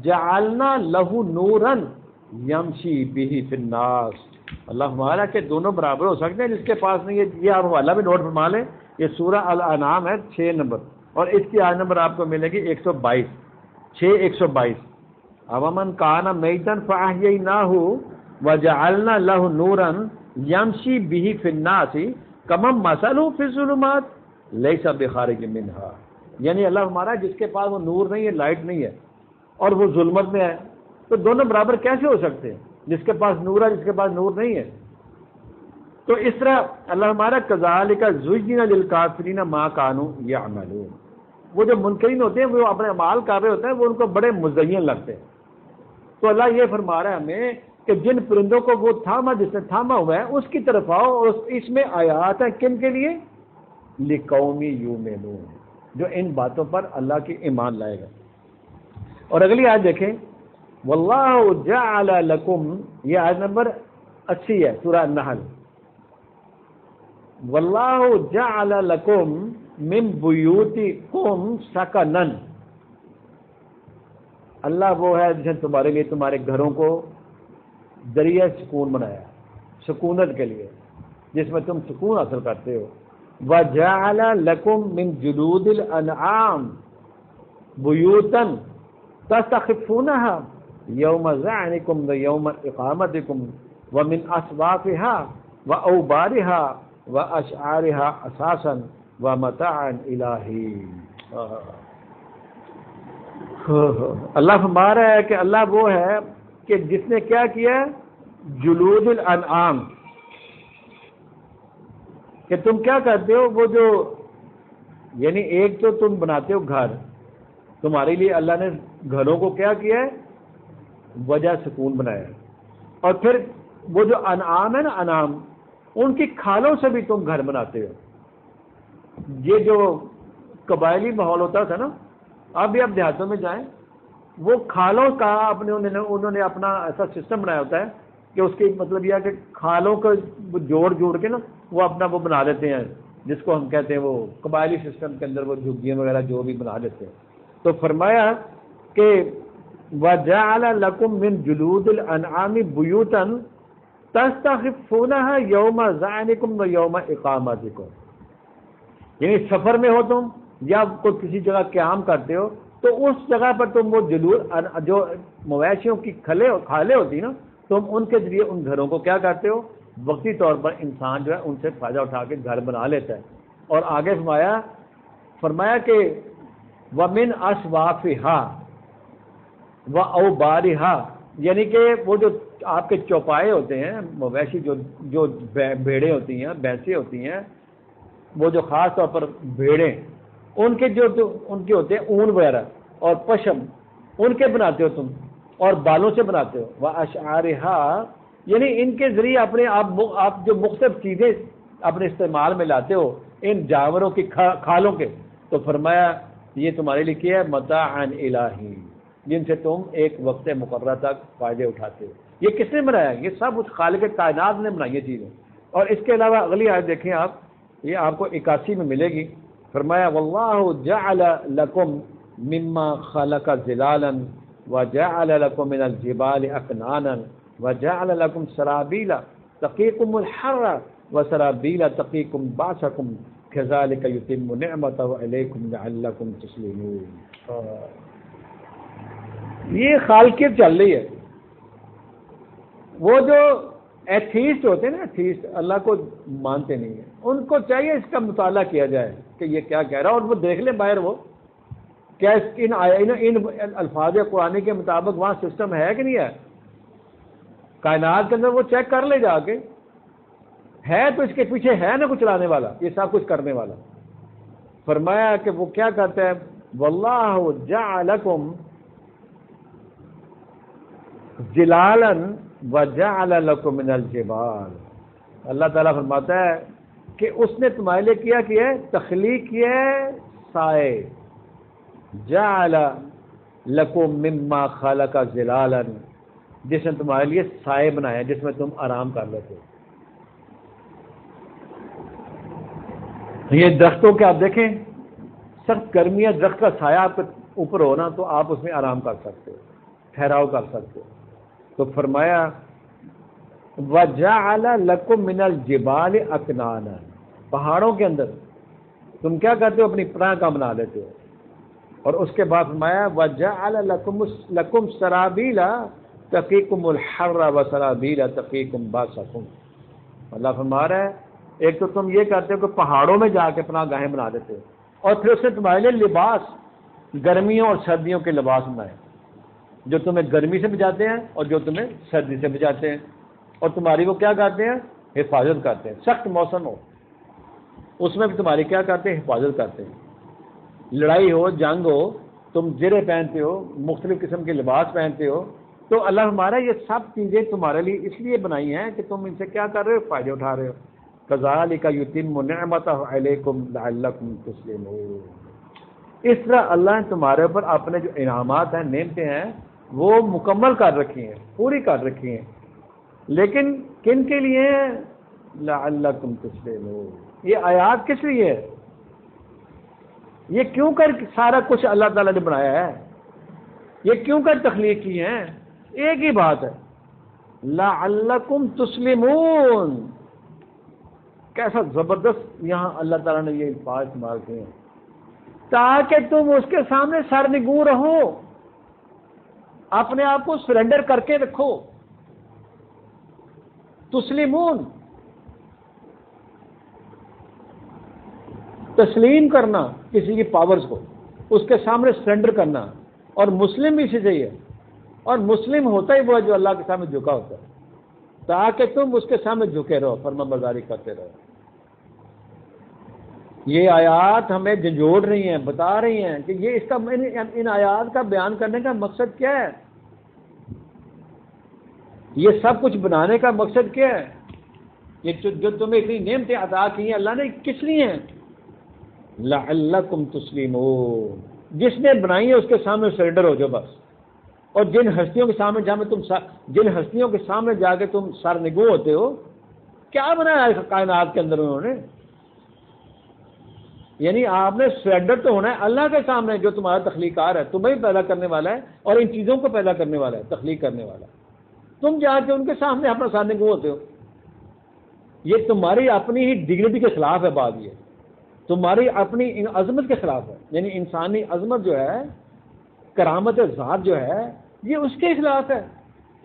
Speaker 1: جعلنا لہ نورا یمشی بہ فی الناس. اللہ ہمارا کہ دونوں برابر ہو سکتے ہیں, جس کے پاس نہیں ہے. یہ آپ حوالہ بھی نوٹ فرما لیں, یہ سورہ الانعام ہے 6 نمبر, اور اس کی آیت نمبر آپ کو ملے گی 122, 6:122. اومن کان میتن فاحییناہ وجعلنا لہ نورا یمشی بہ فی الناس کمن مثلہ فی الظلمات لیس بخارج منہا. یعنی اللہ ہمارا جس کے پاس وہ نور نہیں ہے, لائٹ نہیں ہے, اور وہ ظلمت میں ہے, تو دونوں برابر کیسے ہو سکتے ہیں؟ جس کے پاس نور ہے جس کے پاس نور نہیں ہے. تو اس طرح اللہ ہمارا کذالک زین للکافرین ما کانوا یعملون. وہ جو منکرین ہوتے ہیں وہ اپنے اعمال کر رہے ہوتے ہیں, وہ ان کو بڑے مزین لگتے ہیں. تو اللہ یہ فرما رہا ہے ہمیں کہ جن پرندوں کو وہ تھاما, جس نے تھاما ہوا ہے, اس کی طرف آؤ, اور اس میں آیات ہیں کن کے لیے؟ لقوم یؤمنون, جو ان باتوں پر اللہ کی ایمان لائے گا. اور اگلی آیت دیکھیں, واللہ جعل لکم, یہ آیت نمبر 80 ہے سورہ النحل. واللہ جعل لکم من بیوتکم سکنا. اللہ وہ ہے جس نے تمہارے لیے تمہارے گھروں کو ذریعہ سکون بنایا, سکونت کے لیے, جس میں تم سکون حاصل کرتے ہو. وجعل لکم من جلود الانعام بیوتا تستخفونها یوم ظعنکم ویوم اقامتکم ومن اصوافها واوبارها واشعارها اساسا ومتاعا الی حین. اللہ فرما رہا ہے کہ اللہ وہ ہے کہ جس نے کیا کیا ہے, جلود الانعام, کہ تم کیا کرتے ہو, وہ جو یعنی ایک تو تم بناتے ہو گھر, تمہارے لیے اللہ نے گھروں کو کیا کیا ہے, وجہ سکون بنایا ہے. اور پھر وہ جو انعام ہے نا, انعام, ان کی کھالوں سے بھی تم گھر بناتے ہو. یہ جو قبائلی ماحول ہوتا تھا نا, اب بھی آپ دیہاتوں میں جائیں, وہ کھالوں کا انہوں نے اپنا ایسا سسٹم بنایا ہوتا ہے کہ اس کی مطلب یہ ہے کہ کھالوں کو جوڑ کے نا وہ اپنا وہ بنا لیتے ہیں, جس کو ہم کہتے ہیں وہ قبائلی سسٹم کے اندر وہ جھگیاں وغیرہ جو بھی بنا لیتے ہیں. تو فرمایا کہ وَجَعَلَ لَكُم مِّن جُلُودِ الْأَنْعَامِ بُيُوتًا تَسْتَخِفُونَهَا يَوْمَ ظَعْنِكُمْ وَيَوْمَ إِقَامَتِكُم. یعنی سفر میں ہو تم یا کوئی کسی جگہ قیام کرتے ہو, تو اس جگہ پر تم وہ جلود جو مویشیوں کی کھالیں ہوتی نا, تم ان کے ذریعے ان گھروں کو کیا کرتے ہو, وقتی طور پر انسان جو ہے ان سے فائدہ اٹھا کے گھر بنا لیتا ہے. اور آگے فرمایا کہ وَمِنْ أَصْوَافِهَا وَأَوْبَارِهَا, یعنی کہ وہ جو آپ کے چوپائے ہوتے ہیں, مویشی جو بھیڑیں ہوتی ہیں, بھینسیں ہوتی ہیں, وہ جو خاص طور پر بھیڑیں, ان کے ہوتے ہیں اون وغیرہ اور پشم, ان کے بناتے ہو تم, اور بالوں سے بناتے ہو. وَأَشْعَارِهَا, یعنی ان کے ذریعے اپنے آپ جو مختلف چیزیں اپنے استعمال میں لاتے ہو ان جانوروں کی کھالوں کے. تو فرمایا یہ تمہارے لیے کیا ہے, متاعا الی, جن سے تم ایک وقت مقررہ تک فائدے اٹھاتے ہو. یہ کس نے بنایا؟ یہ سب اس خالق کائنات نے بنائی یہ چیزیں. اور اس کے علاوہ اگلی آیت دیکھیں آپ, یہ آپ کو 81 میں ملے گی. فرمایا واللہ جعل لکم مما خلق ظلالا وجعل لكم من الجبال اكنانا وجعل لكم سرابيل تقيكم الحر وسرابيل تقيكم باسكم كذلك يتم نعمته عليكم لعلكم تسلمون. یہ خالقیت چل رہی ہے. وہ جو ایتھیسٹ ہوتے ہیں نا، ایتھیسٹ اللہ کو مانتے نہیں ہیں، ان کو چاہیے اس کا مطالعہ کیا جائے کہ یہ کیا کہہ رہا ہے، اور وہ دیکھ لیں باہر وہ کیا ان الفاظ قرآن کے مطابق وہاں سسٹم ہے کہ نہیں ہے. کائنات کے اندر وہ چیک کر لے جا کے، ہے تو اس کے پیچھے ہے نا کچھ چلانے والا، یہ سب کچھ کرنے والا. فرمایا کہ وہ کیا کرتا ہے، واللہ جعلکم ظلالا وجعل لکم من الجبال. اللہ تعالیٰ فرماتا ہے کہ اس نے تمہارے لیے کیا ہے، تخلیق کی ہے سائے. جعل لکم مما خلق ظلالا، جس نے تمہارے لیے سائے بنایا جس میں تم آرام کر لیتے ہو. یہ درختوں کے آپ دیکھیں، سخت گرمی ہے، درخت کا سایہ آپ کے اوپر ہو نا تو آپ اس میں آرام کر سکتے ہو، ٹھہراؤ کر سکتے ہو. تو فرمایا وَجَعَلَ لَكُم مِّنَ الْجِبَالِ أَكْنَانًا، پہاڑوں کے اندر تم کیا کرتے ہو، اپنی پناہ کا بنا لیتے ہو. اور اس کے بعد فرمایا وَجَعَلَ لَكُم سَرَابِيلَ تَقِيكُمُ الْحَرَّ وَسَرَابِيلَ تَقِيكُمْ بَأْسَكُمْ. اللہ فرما رہا ہے ایک تو تم یہ کرتے ہو کہ پہاڑوں میں جا کے پناہ گاہیں بنا دیتے ہو، اور پھر اس نے تمہارے لیے لباس، گرمیوں اور سردیوں کے لباس بنائے، جو تمہیں گرمی سے بچاتے ہیں اور جو تمہیں سردی سے بچاتے ہیں، اور تمہاری وہ کیا کرتے ہیں، حفاظت کرتے ہیں. سخت موسم ہو اس میں بھی تمہاری کیا کرتے ہیں، حفاظت کرتے ہیں. لڑائی ہو، جنگ ہو، تم زرے پہنتے ہو، مختلف قسم کے لباس پہنتے ہو. تو اللہ ہمارا یہ سب چیزیں تمہارے لیے اس لیے بنائی ہیں کہ تم ان سے کیا کر رہے ہو، فائدے اٹھا رہے ہو. کذالک یتم نعمتہ علیکم لعلکم تسلمون. اس طرح اللہ نے تمہارے اوپر اپنے جو انعامات ہیں، نعمتیں ہیں، وہ مکمل کر رکھی ہیں، پوری کر رکھی ہیں. لیکن کن کے لیے ہیں، لعلکم تسلمون. یہ آیات کس لیے ہے، یہ کیوں کر سارا کچھ اللہ تعالیٰ نے بنایا ہے، یہ کیوں کر تخلیق کی ہیں، ایک ہی بات ہے، لعلکم تسلمون. کیسا زبردست یہاں اللہ تعالیٰ نے یہ الفاظ استعمال کیے ہیں، تاکہ تم اس کے سامنے سرنگوں رہو، اپنے آپ کو سرنڈر کر کے رکھو. تسلیمون، تسلیم کرنا کسی کی پاورز کو، اس کے سامنے سرنڈر کرنا. اور مسلم بھی اسی سے ہی ہے، اور مسلم ہوتا ہی وہ ہے جو اللہ کے سامنے جھکا ہوتا ہے، تاکہ تم اس کے سامنے جھکے رہو، فرما برداری کرتے رہو. یہ آیات ہمیں جھنجھوڑ رہی ہیں، بتا رہی ہیں کہ یہ اس کا ان آیات کا بیان کرنے کا مقصد کیا ہے، یہ سب کچھ بنانے کا مقصد کیا ہے. یہ جو تمہیں اتنی نعمتیں عطا کی ہیں اللہ نے کس لیے ہیں، لعلکم تسلمون. جس نے بنائی ہے اس کے سامنے سرنڈر ہو جاؤ بس. اور جن ہستیوں کے سامنے جا کے تم سرنگو ہوتے ہو، کیا بنایا ہے کائنات کے اندر انہوں نے، یعنی آپ نے سرنڈر تو ہونا ہے اللہ کے سامنے جو تمہارا تخلیقار ہے، تمہیں پیدا کرنے والا ہے اور ان چیزوں کو پیدا کرنے والا ہے، تخلیق کرنے والا ہے. تم جا کے ان کے سامنے اپنا سرنگو ہوتے ہو. یہ تمہاری اپنی ہی ڈگنیٹی کے خلاف ہے بات، یہ تمہاری اپنی عظمت کے خلاف ہے. یعنی انسانی عظمت جو ہے، کرامت ذات جو ہے، یہ اس کے خلاف ہے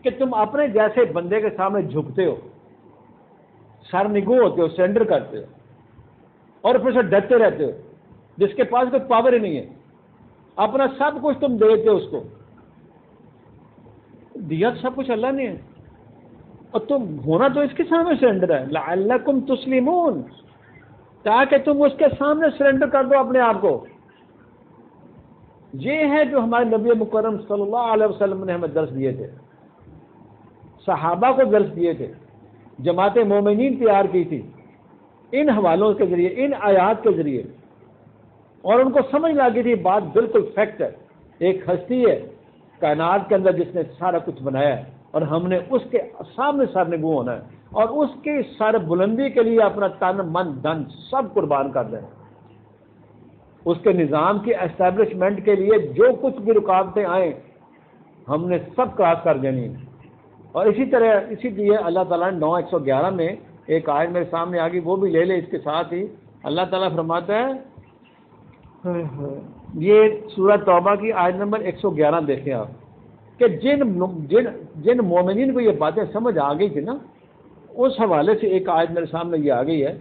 Speaker 1: کہ تم اپنے جیسے بندے کے سامنے جھکتے ہو، سرنگو ہوتے ہو، سرنڈر کرتے ہو، اور پھر سے ڈرتے رہتے ہو، جس کے پاس کوئی پاور ہی نہیں ہے. اپنا سب کچھ تم دیتے ہو، اس کو دیا سب کچھ اللہ نے ہے، اور تم ہونا تو اس کے سامنے سرنڈر ہے. لعلکم تسلمون، تاکہ تم اس کے سامنے سرنڈر کر دو اپنے آپ کو. یہ ہے جو ہمارے نبی مکرم صلی اللہ علیہ وسلم نے ہمیں درس دیے تھے، صحابہ کو درس دیے تھے، جماعت مومنین تیار کی تھی ان حوالوں کے ذریعے، ان آیات کے ذریعے، اور ان کو سمجھ لگی تھی بات بالکل فیکٹ ہے. ایک ہستی ہے کائنات کے اندر جس نے سارا کچھ بنایا ہے، اور ہم نے اس کے سامنے سرنگو ہونا ہے، اور اس کی سر بلندی کے لیے اپنا تن من دھن سب قربان کر دیں. اس کے نظام کی اسٹیبلشمنٹ کے لیے جو کچھ بھی رکاوٹیں آئیں ہم نے سب کراس کر دینی. اور اسی لیے اللہ تعالیٰ نے 9:111 میں ایک آیت میرے سامنے آ گئی، وہ بھی لے لے اس کے ساتھ ہی. اللہ تعالیٰ فرماتا ہے، یہ سورہ توبہ کی آیت نمبر 111 دیکھیں آپ، کہ جن مومنین کو یہ باتیں سمجھ آ گئی تھی نا، اس حوالے سے ایک آیت میرے سامنے یہ آ گئی ہے.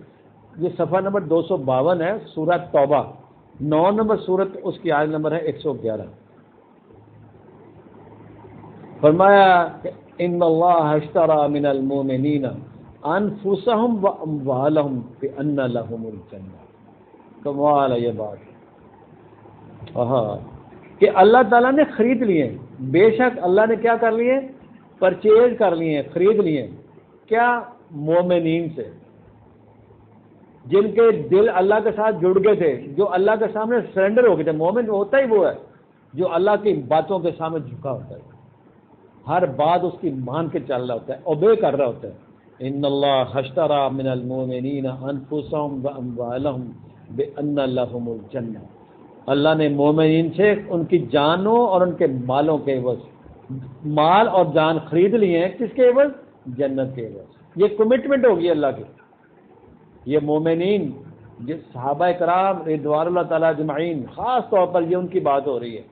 Speaker 1: یہ صفحہ نمبر 252 ہے، سورہ توبہ 9 نمبر سورت، اس کی آیت نمبر ہے 111. فرمایا کہ ان اللہ اشترى من المؤمنین انفسهم واموالهم بان لهم الجنہ. کمال ہے یہ بات، کہ اللہ تعالیٰ نے خرید لیے، بے شک اللہ نے کیا کر لیے، پرچیز کر لیے، خرید لیے. کیا؟ مومنین سے، جن کے دل اللہ کے ساتھ جڑ گئے تھے، جو اللہ کے سامنے سرنڈر ہو گئے تھے. مومن ہوتا ہی وہ ہے جو اللہ کی باتوں کے سامنے جھکا ہوتا ہے، ہر بات اس کی مان کے چل رہا ہوتا ہے، اوبے کر رہا ہوتا ہے. ان اللہ اشتری من المؤمنین انفسهم واموالهم بان لهم الجنہ. اللہ نے مومنین سے ان کی جانوں اور ان کے مالوں کے عوض، مال اور جان خرید لیے ہیں. کس کے عوض؟ جنت کے عوض. یہ کمٹمنٹ ہوگی اللہ کی. یہ مومنین، جس صحابہ کرام رضوان اللہ تعالیٰ اجمعین، خاص طور پر یہ ان کی بات ہو رہی ہے.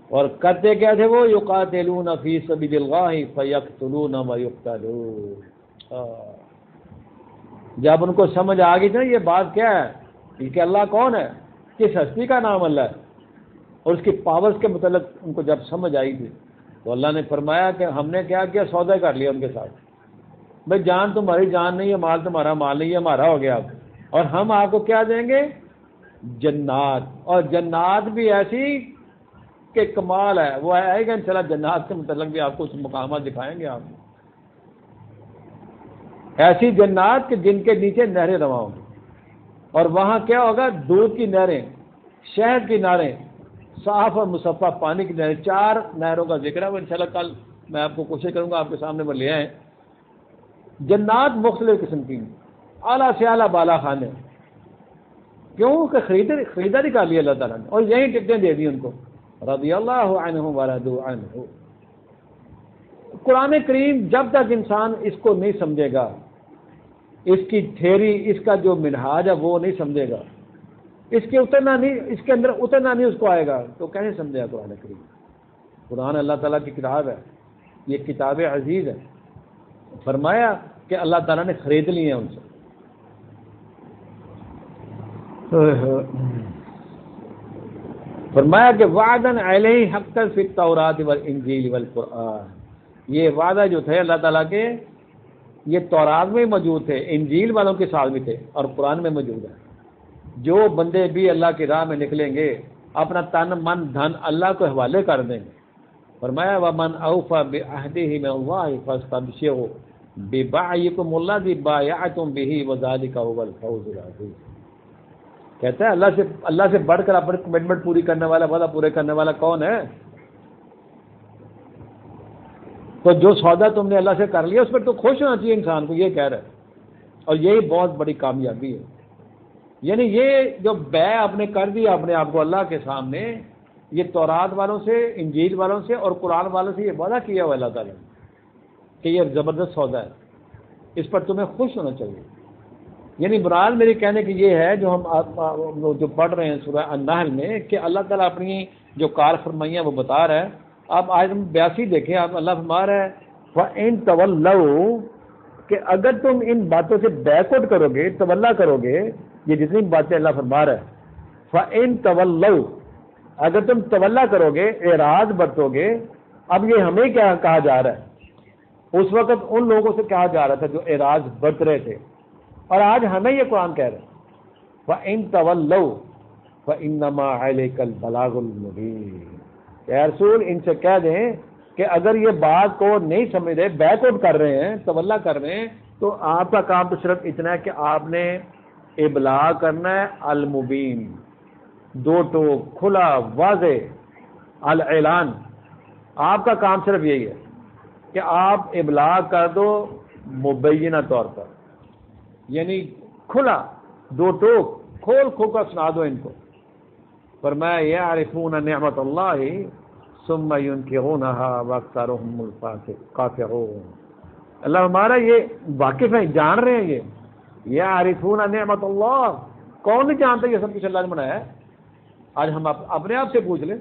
Speaker 1: اور کرتے کیا تھے وہ؟ یقاتلون فی سبیل اللہ فیقتلون ویقتلون. جب ان کو سمجھ آ گئی تھی نا یہ بات کیا ہے، کہ اللہ کون ہے، کس ہستی کا نام اللہ ہے، اور اس کی پاورز کے متعلق ان کو جب سمجھ آئی تھی، تو اللہ نے فرمایا کہ ہم نے کیا کیا، سودا کر لیا ان کے ساتھ. بھائی جان تمہاری جان نہیں ہے، مال تمہارا مال نہیں ہے، ہمارا ہو گیا اب. اور ہم آپ کو کیا دیں گے؟ جنات. اور جنات بھی ایسی کہ کمال ہے. وہ آئے گا انشاءاللہ جنات کے متعلق بھی آپ کو کچھ مقامات دکھائیں گے. آپ ایسی جنات کہ جن کے نیچے نہریں رواں ہوں گی، اور وہاں کیا ہوگا؟ دودھ کی نہریں، شہد کی نہریں، صاف اور مصفہ پانی کی نہریں. 4 نہروں کا ذکر ہے. وہ انشاءاللہ کل میں آپ کو کوشش کروں گا آپ کے سامنے وہ لے آئیں. جنات مختلف قسم کی، اعلیٰ سے اعلیٰ بالا خانے. کیوں کہ خریداری کر لی اللہ تعالیٰ نے، اور یہی ٹکٹیں دے دی ان کو. رضی اللہ عنہم ورضوا عنہ. قرآن کریم جب تک انسان اس کو نہیں سمجھے گا، اس کی تھیری، اس کا جو منہاج ہے وہ نہیں سمجھے گا، اس کے اندر اترنا نہیں اس کو آئے گا، تو کیسے سمجھے گا قرآن کریم؟ قرآن اللہ تعالیٰ کی کتاب ہے، یہ کتاب عزیز ہے. فرمایا کہ اللہ تعالیٰ نے خرید لی ہیں ان سے. فرمایا کہ وعدن علیہ حقا فی التوراۃ والانجیل والقرآن. یہ وعدہ جو تھے اللہ تعالیٰ کے، یہ تورات میں موجود تھے، انجیل والوں کے ساتھ بھی تھے، اور قرآن میں موجود ہے. جو بندے بھی اللہ کی راہ میں نکلیں گے، اپنا تن من دھن اللہ کو حوالے کر دیں گے. فرمایا ومن اوفى بعهده من الله فاستبشروا ببيعكم الذي بايعتم به وذلك هو الفوز العظیم. کہتا ہے اللہ سے بڑھ کر اپنی کمٹمنٹ پوری کرنے والا، وعدہ پورے کرنے والا کون ہے؟ تو جو سودا تم نے اللہ سے کر لیا اس پر تو خوش ہونا چاہیے انسان کو. یہ کہہ رہا ہے، اور یہی بہت بڑی کامیابی ہے. یعنی یہ جو بے آپ نے کر دیا اپنے آپ کو اللہ کے سامنے، یہ تورات والوں سے، انجیل والوں سے اور قرآن والوں سے یہ وعدہ کیا ہوا اللہ تعالیٰ نے کہ یہ زبردست سودا ہے، اس پر تمہیں خوش ہونا چاہیے. یعنی مراد میرے کہنے کی یہ ہے، جو ہم جو پڑھ رہے ہیں سورہ النحل میں، کہ اللہ تعالیٰ اپنی جو کار فرمائیاں وہ بتا رہا ہے. آپ آیت 82 دیکھیں، آپ اللہ فرما رہا ہے وَإِن تَوَلَّوْا، کہ اگر تم ان باتوں سے بیک آؤٹ کرو گے، تولا کرو گے، یہ جتنی باتیں اللہ فرما رہا ہے، فَإِن تَوَلَّوْا، اگر تم تولا کرو گے، اعراض برتو گے. اب یہ ہمیں کیا کہا جا رہا ہے؟ اس وقت ان لوگوں سے کہا جا رہا تھا جو اعراض برت رہے تھے، اور آج ہمیں یہ قرآن کہہ رہا ہے وَإِن تَوَلَّوْا فَإِنَّمَا عَلَيْكَ الْبَلَاغُ الْمُبِينُ. اے رسول ان سے کہہ دیں کہ اگر یہ بات کو نہیں سمجھ رہے، بیک آؤٹ کر رہے ہیں، تولا کر رہے ہیں، تو آپ کا کام تو صرف اتنا ہے کہ آپ نے ابلاغ کرنا ہے. المبین، دو ٹوک، کھلا واضح، الاعلان. آپ کا کام صرف یہی ہے کہ آپ ابلاغ کر دو مبینہ طور پر، یعنی کھلا، دو ٹوک، کھول کھول کر سنا دو ان کو. فرمایا یعرفون نعمت اللہ ثم ينکرونها واکثرهم الکافرون. اللہ ہمارا یہ واقف ہے، جان رہے ہیں یہ یعرفون نعمت اللہ. کون نہیں جانتا یہ سب کچھ اللہ نے بنایا ہے؟ آج ہم اپنے آپ سے پوچھ لیں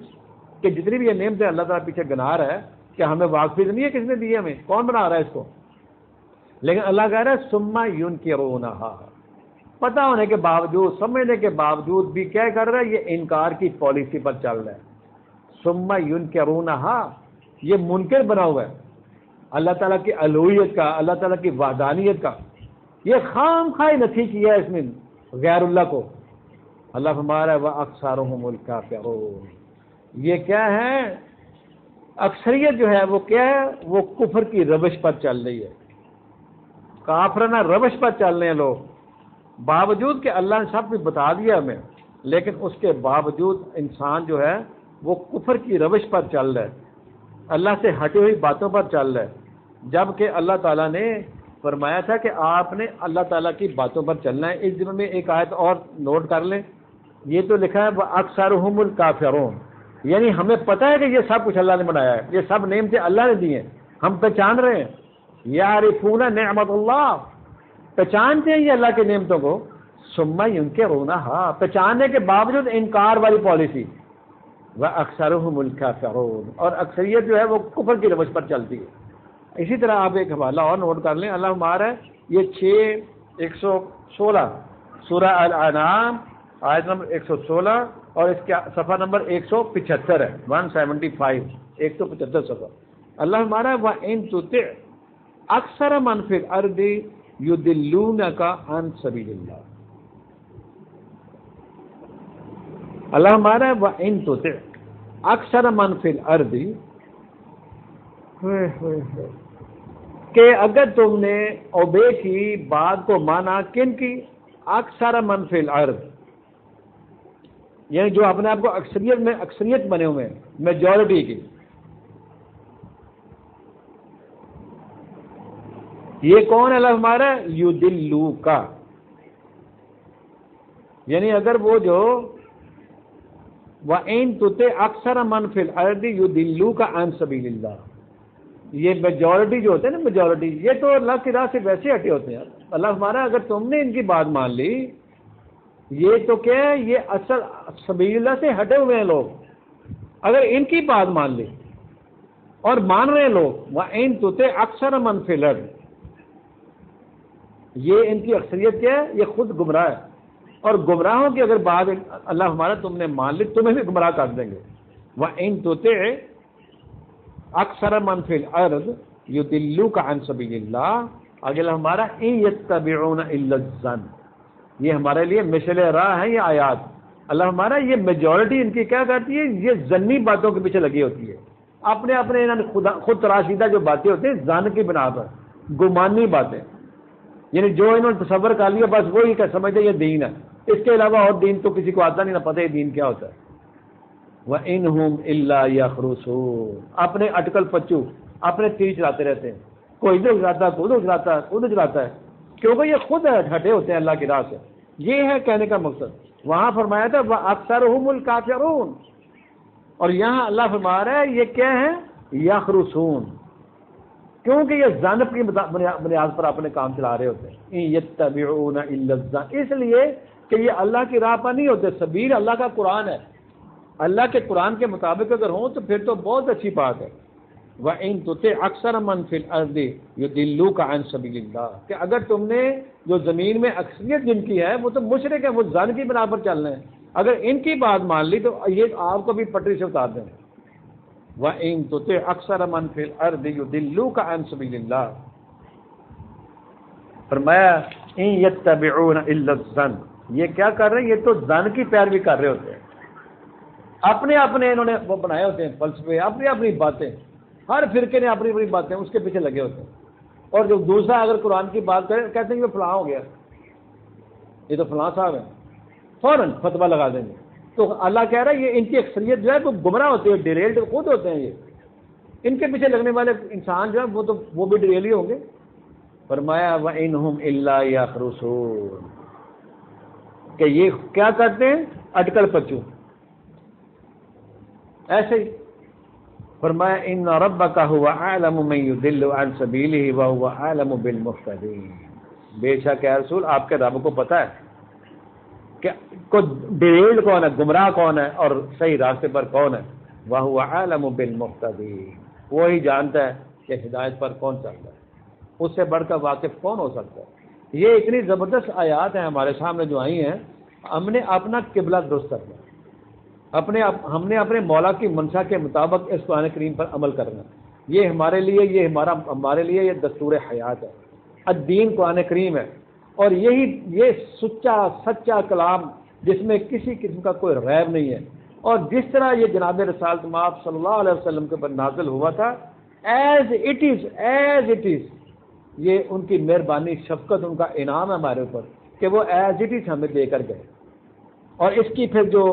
Speaker 1: کہ جتنی بھی یہ نعمتیں اللہ تعالیٰ پیچھے گناہ رہا ہے، کیا ہمیں واقفی نہیں ہے کس نے دی ہے ہمیں؟ کون بنا رہا ہے اس کو؟ لیکن اللہ کہہ رہا ہے ثم ينکرونها، پتہ ہونے کے باوجود، سمجھنے کے باوجود بھی کیا کر رہا ہے؟ یہ انکار کی پالیسی پر چل رہا ہے. ثم ينکرونها، یہ منکر بنا ہوا ہے اللہ تعالیٰ کی الوہیت کا، اللہ تعالیٰ کی وحدانیت کا. یہ خام خواہ نفی کیا ہے اس میں غیر اللہ کو. اللہ فرما رہا ہے وَأَكْثَرُهُمُ الْكَافِرُونَ. یہ کیا ہے؟ اکثریت جو ہے وہ کیا ہے؟ وہ کفر کی روش پر چل رہی ہے، کافرانہ روش پر چل رہے ہیں لوگ. باوجود کہ اللہ نے سب کچھ بتا دیا ہمیں، لیکن اس کے باوجود انسان جو ہے وہ کفر کی روش پر چل رہا ہے، اللہ سے ہٹی ہوئی باتوں پر چل رہا ہے. جبکہ اللہ تعالیٰ نے فرمایا تھا کہ آپ نے اللہ تعالیٰ کی باتوں پر چلنا ہے. اس ضمن میں ایک آیت اور نوٹ کر لیں، یہ تو لکھا ہے وَأَكْثَرُهُمُ الْكَافِرُونَ، یعنی ہمیں پتہ ہے کہ یہ سب کچھ اللہ نے بنایا ہے، یہ سب نعمتیں اللہ نے دی ہیں، ہم پہچان رہے ہیں. یعرفون نعمت اللہ، پہچانتے ہیں یہ اللہ کی نعمتوں کو. ثم ينکرونها، پہچاننے کے باوجود انکار والی پالیسی. وَأَكْثَرُهُمُ الْكَافِرُونَ، اور اکثریت جو ہے وہ کفر کی روش پر چلتی ہے. اسی طرح آپ ایک حوالہ اور نوٹ کر لیں. اللہ ہمارا یہ 116 سورہ الانعام آیت نمبر 116 اور اس کا صفحہ نمبر 175 ہے، 175 175 صفحہ. اللہ ہمارا وَإِن تُطِعْ أَكْثَرَ مَنْ فِي الْأَرْضِ يُضِلُّونَكَ عَنْ سَبِيلِ اللَّهِ. اللہ ہمارا وَإِن تُطِعْ أَكْثَرَ مَنْ فِي الْأَرْضِ، کہ اگر تم نے اوبے کی بات کو مانا، کن کی؟ اکثر من فی الارض، یعنی جو اپنے آپ کو اکثریت بنے ہوئے ہیں، میجورٹی کی. یہ کون ہے؟ اللہ ہمارا یضلوک، یعنی اگر وہ جو وَإِن تُطِعْ أَكْثَرَ مَنْ فِي الْأَرْضِ يُضِلُّوكَ عَنْ سَبِيلِ اللَّهِ. یہ میجورٹی جو ہوتے ہیں نا، میجورٹی، یہ تو اللہ کی راہ سے ویسے ہٹے ہوتے ہیں. اللہ ہمارا اگر تم نے ان کی بات مان لی، یہ تو کیا ہے؟ یہ اصل سبیل اللہ سے ہٹے ہوئے ہیں لوگ. اگر ان کی بات مان لی اور مان رہے ہیں لوگ، وَإِن تُطِعْ أَكْثَرَ مَنْ فِي الْأَرْضِ، یہ ان کی اکثریت کیا ہے؟ یہ خود گمراہ ہے. اور گمراہوں کی اگر بات اللہ ہمارا تم نے مان لی، تمہیں بھی گمراہ کر دیں گے. وَإِن تُطِعْ أَكْثَرَ مَنْ فِي الْأَرْضِ يُضِلُّوكَ عَنْ سَبِيلِ اللَّهِ. اگلا ہمارا إِن يَتَّبِعُونَ إِلَّا الظَّنَّ، یہ ہمارے لیے مشعل راہ ہے یہ آیات. اللہ ہمارا یہ میجورٹی ان کی کیا کرتی ہے؟ یہ ظنی باتوں کے پیچھے لگی ہوتی ہے. اپنے انہوں نے خود تراشیدہ جو باتیں ہوتی ہیں ظن کی بنا پر، گمانی باتیں، یعنی جو انہوں نے تصور کر لیا بس وہی کیا سمجھتے یہ دین ہے. اس کے علاوہ اور دین تو کسی کو آتا نہیں، نہ پتہ یہ دین کیا ہوتا ہے. وَإِنْهُمْ إِلَّا يَخْرُصُونَ، اپنے اٹکل پچو اپنے تیر چلاتے رہتے ہیں، کوئی ادھر چلاتا ہے، کوئی ادھر چلاتا ہے، کوئی ادھر چلاتا ہے، کیونکہ یہ خود ہٹے ہوتے ہیں اللہ کی راہ سے. یہ ہے کہنے کا مقصد. وہاں فرمایا تھا وَأَكْثَرُهُمُ الْكَافِرُونَ، اور یہاں اللہ فرما رہا ہے یہ کیا ہے؟ یخرسون، کیونکہ یہ ظن کی بنیاد پر اپنے کام چلا رہے ہوتے ہیں. إِن يَتَّبِعُونَ إِلَّا الظَّنَّ، اس لیے کہ یہ اللہ کی راہ پر نہیں ہوتے. سبیل اللہ کا قرآن ہے، اللہ کے قرآن کے مطابق اگر ہوں تو پھر تو بہت اچھی بات ہے. وَإِن تُطِعْ أَكْثَرَ مَنْ فِي الْأَرْضِ يُضِلُّوكَ عَنْ سَبِيلِ اللَّهِ، کہ اگر تم نے جو زمین میں اکثریت جن کی ہے وہ تو مشرک ہے، وہ ظن کی بنا پر چل رہے ہیں. اگر ان کی بات مان لی تو یہ آپ کو بھی پٹری سے اتار دیں. وَإِن تُطِعْ أَكْثَرَ مَنْ فِي الْأَرْضِ يُضِلُّوكَ عَنْ سَبِيلِ اللَّهِ، فرمایا إِن يَتَّبِعُونَ إِلَّا الظَّنَّ، یہ کیا کر رہے ہیں؟ یہ تو ظن کی پیروی کر رہے ہوتے ہیں. اپنے انہوں نے وہ بنائے ہوتے ہیں فلسفے، اپنی باتیں، ہر فرقے نے اپنی باتیں اس کے پیچھے لگے ہوتے ہیں. اور جو دوسرا اگر قرآن کی بات کرے کہتے ہیں یہ فلاں ہو گیا، یہ تو فلاں صاحب ہیں، فوراً فتویٰ لگا دیں گے. تو اللہ کہہ رہا ہے یہ ان کی اکثریت جو ہے وہ گمراہ ہوتی ہے، ڈیریلڈ خود ہوتے ہیں. یہ ان کے پیچھے لگنے والے انسان جو ہے وہ بھی ڈیریل ہی ہوں گے. فرمایا وَإِنْهُمْ إِلَّا يَخْرُصُونَ، کہ یہ کیا کرتے ہیں؟ اٹکل پچو. ایسے ہی فرمایا ان ربک هو اعلم من يضل عن سبیلہ وهو اعلم بالمهتدین. بے شک اے رسول آپ کے رب کو پتہ ہے کہ ڈیریلڈ کون ہے، گمراہ کون ہے اور صحیح راستے پر کون ہے. وهو اعلم بالمهتدین، وہی جانتا ہے کہ ہدایت پر کون چلتا ہے، اس سے بڑھ کر واقف کون ہو سکتا ہے. یہ اتنی زبردست آیات ہیں ہمارے سامنے جو آئی ہیں. ہم نے اپنا قبلہ درست کرنا، ہم نے اپنے مولا کی منشا کے مطابق اس قرآن کریم پر عمل کرنا. یہ ہمارے لیے یہ دستور حیات ہے. الدین قرآن کریم ہے، اور یہ سچا کلام جس میں کسی قسم کا کوئی ریب نہیں ہے. اور جس طرح یہ جناب رسالت مآب صلی اللہ علیہ وسلم کے پر نازل ہوا تھا ایز اٹ از یہ ان کی مہربانی شفقت، ان کا انعام ہے ہمارے اوپر کہ وہ ایز اٹ از ہمیں دے کر گئے. اور اس کی پھر جو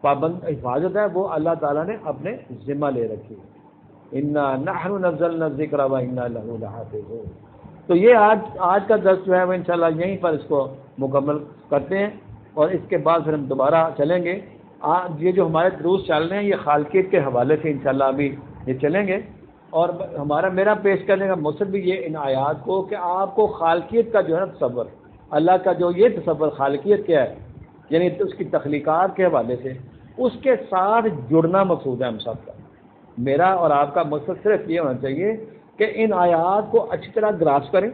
Speaker 1: پابند حفاظت ہے وہ اللہ تعالیٰ نے اپنے ذمہ لے رکھی ہے. انا نحن نزلنا الذکر و انا لہ لحافظون. تو یہ آج کا درس جو ہے وہ انشاءاللہ یہیں پر اس کو مکمل کرتے ہیں، اور اس کے بعد پھر ہم دوبارہ چلیں گے. یہ جو ہمارے دروس چل رہے ہیں یہ خالقیت کے حوالے سے انشاءاللہ ابھی یہ چلیں گے. اور میرا پیش کرنے کا مقصد بھی یہ ان آیات کو کہ آپ کو خالقیت کا جو ہے نا تصور، اللہ کا جو یہ تصور خالقیت کیا ہے، یعنی اس کی تخلیقات کے حوالے سے اس کے ساتھ جڑنا مقصود ہے ہم سب کا. میرا اور آپ کا مقصد صرف یہ ہونا چاہیے کہ ان آیات کو اچھی طرح گراسپ کریں،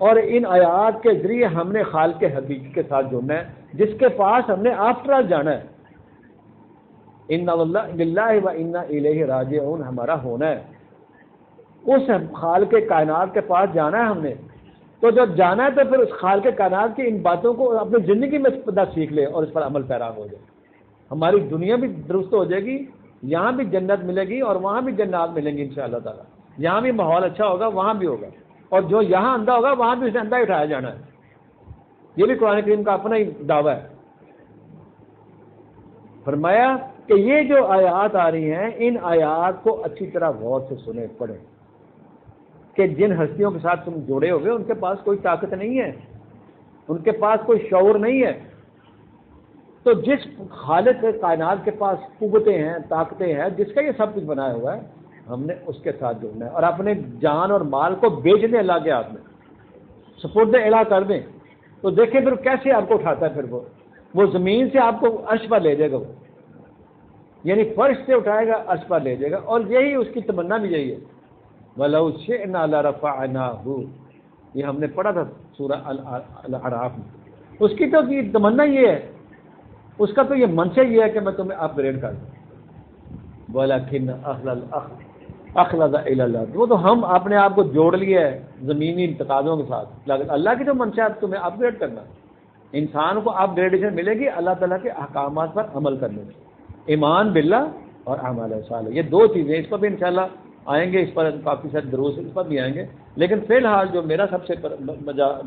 Speaker 1: اور ان آیات کے ذریعے ہم نے خالق حقیقی کے ساتھ جڑنا ہے جس کے پاس ہم نے آفٹر آل جانا ہے. انا للہ و انا الیہ راجعون ہمارا ہونا ہے. اس خالق کائنات کے پاس جانا ہے ہم نے. تو جب جانا ہے تو پھر اس خالق کائنات کی ان باتوں کو اپنی زندگی میں پتہ سیکھ لے اور اس پر عمل پیرا ہو جائے. ہماری دنیا بھی درست ہو جائے گی، یہاں بھی جنت ملے گی اور وہاں بھی جنات ملیں گی انشاءاللہ تعالیٰ. یہاں بھی ماحول اچھا ہوگا وہاں بھی ہوگا، اور جو یہاں اندھا ہوگا وہاں بھی اسے اندھا ہی اٹھایا جانا ہے. یہ بھی قرآن کریم کا اپنا ہی دعویٰ ہے. فرمایا کہ یہ جو آیات آ رہی ہیں ان آیات کو اچھی طرح غور سے سنیں پڑھیں کہ جن ہستیوں کے ساتھ تم جڑے ہوئے ان کے پاس کوئی طاقت نہیں ہے، ان کے پاس کوئی شعور نہیں ہے. تو جس خالق کائنات کے پاس قوتیں ہیں، طاقتیں ہیں، جس کا یہ سب کچھ بنایا ہوا ہے، ہم نے اس کے ساتھ جڑنا ہے اور اپنے جان اور مال کو بیچ دیں اللہ کے ہاتھ میں، سپرد الہ کر دیں. تو دیکھیں پھر کیسے آپ کو اٹھاتا ہے. پھر وہ زمین سے آپ کو عرش پر لے جائے گا، وہ یعنی فرش سے اٹھائے گا عرش پر لے جائے گا. اور یہی اس کی تمنا بھی یہی ہے. وَلَوْ شِئْنَا لَرَفَعْنَاهُ، یہ ہم نے پڑھا تھا سورہ الاعراف میں. اس کی تو یہ تمنا یہ ہے، اس کا تو یہ منشا یہ ہے کہ میں تمہیں اپ گریڈ کر دوں. وَلَكِنَّ أَخْلَدَ إِلَى الْأَرْضِ، وہ تو ہم اپنے آپ کو جوڑ لیے ہے زمینی تقاضوں کے ساتھ، لیکن اللہ کی جو منشا ہے تمہیں اپ گریڈ کرنا. انسان کو اپ گریڈیشن ملے گی اللہ تعالیٰ کے احکامات پر عمل کرنے سے. ایمان باللہ اور اعمال صالح، یہ دو چیزیں. اس پر بھی انشاءاللہ آئیں گے، اس پر کافی سارے دروس اس پر بھی آئیں گے. لیکن فی الحال جو میرا سب سے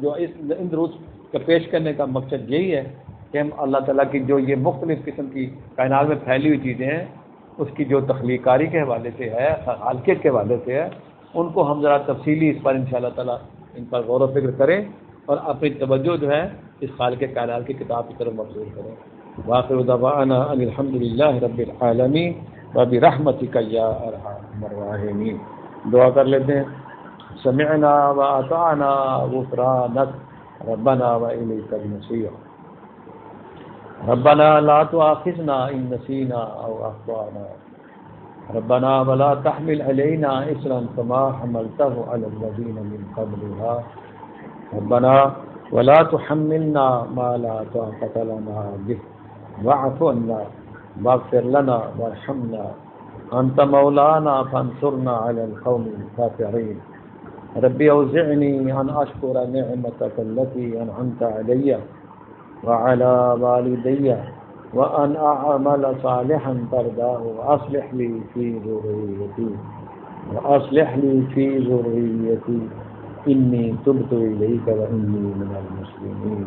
Speaker 1: جو ان دروس کا پیش کرنے کا مقصد یہی ہے کہ ہم اللہ تعالیٰ کی جو یہ مختلف قسم کی کائنات میں پھیلی ہوئی چیزیں ہیں اس کی جو تخلیق کاری کے حوالے سے ہے، خالقیت کے حوالے سے ہے، ان کو ہم ذرا تفصیلی اس پر انشاءاللہ تعالیٰ ان پر غور و فکر کریں اور اپنی توجہ جو ہے اس خالق کائنات کی کتاب کی طرف مبذول کریں. وآخر دعوانا ان الحمد للہ رب العالمین وبرحمتک یا ارحم الراحمین. دعا کر لیتے ہیں. سمعنا واطعنا غفرانک ربنا والیک المصیر. ربنا لا تؤاخذنا ان نسینا او اخطأنا. ربنا ولا تحمل علينا إصرا كما حملته على الذين من قبلنا. ربنا ولا تحملنا ما لا طاقة لنا به واعف عنا واغفر لنا وارحمنا أنت مولانا فانصرنا على القوم الكافرين. ربي أوزعني أن أشكر نعمتك التي أنعمت علي وعلى والدي وأن أعمل صالحا ترضاه وأصلح لي في ذريتي إني تبت إليك وإني من المسلمين.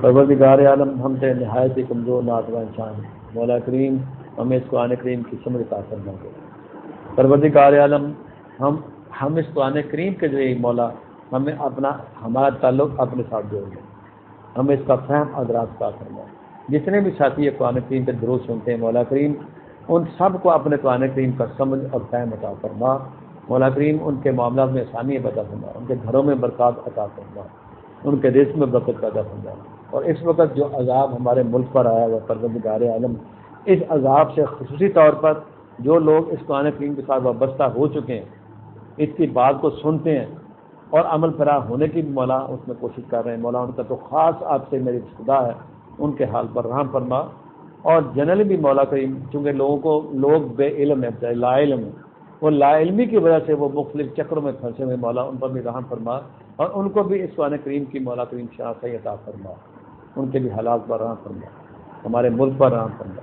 Speaker 1: پروردگار عالم ہم سے نہایت ہی کمزور ناتواں انسان، مولا کریم ہمیں اس قرآن کریم کی سمجھ عطا فرما دے. پروردگار عالم ہم اس قرآن کریم کے ذریعے مولا ہمیں ہمارا تعلق اپنے ساتھ جوڑ لیں. ہمیں اس کا فہم ادراک عطا فرما۔ جتنے بھی ساتھی قرآن کریم کے دروس سنتے ہیں مولا کریم ان سب کو اپنے قرآن کریم کا سمجھ اور فہم عطا فرما۔ مولا کریم ان کے معاملات میں آسانی عطا فرما، ان کے گھروں میں برکات عطا فرما، ان کے رزق میں برکت پیدا فرما۔ اور اس وقت جو عذاب ہمارے ملک پر آیا ہوا پروردگار عالم، اس عذاب سے خصوصی طور پر جو لوگ اس قرآن کریم کے ساتھ وابستہ ہو چکے ہیں، اس کی بات کو سنتے ہیں اور عمل پیرا ہونے کی مولا اس میں کوشش کر رہے ہیں، مولا ان کا تو خاص آپ سے میری خدا ہے، ان کے حال پر رحم فرما۔ اور جنرلی بھی مولا کریم چونکہ لوگ بے علم ہے، لا علم ہے، وہ لا علمی کی وجہ سے وہ مختلف چکروں میں پھنسے ہوئے، مولا ان پر بھی رحم فرما اور ان کو بھی اس قرآن کریم کی مولا کریم شناخت عطا فرما، ان کے بھی حالات پر رحم فرما، ہمارے ملک پر رحم فرما۔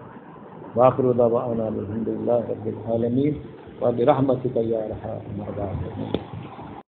Speaker 1: وآخر دعوانا الحمد للہ رب العالمین وبرحمتک یا ارحم الراحمین۔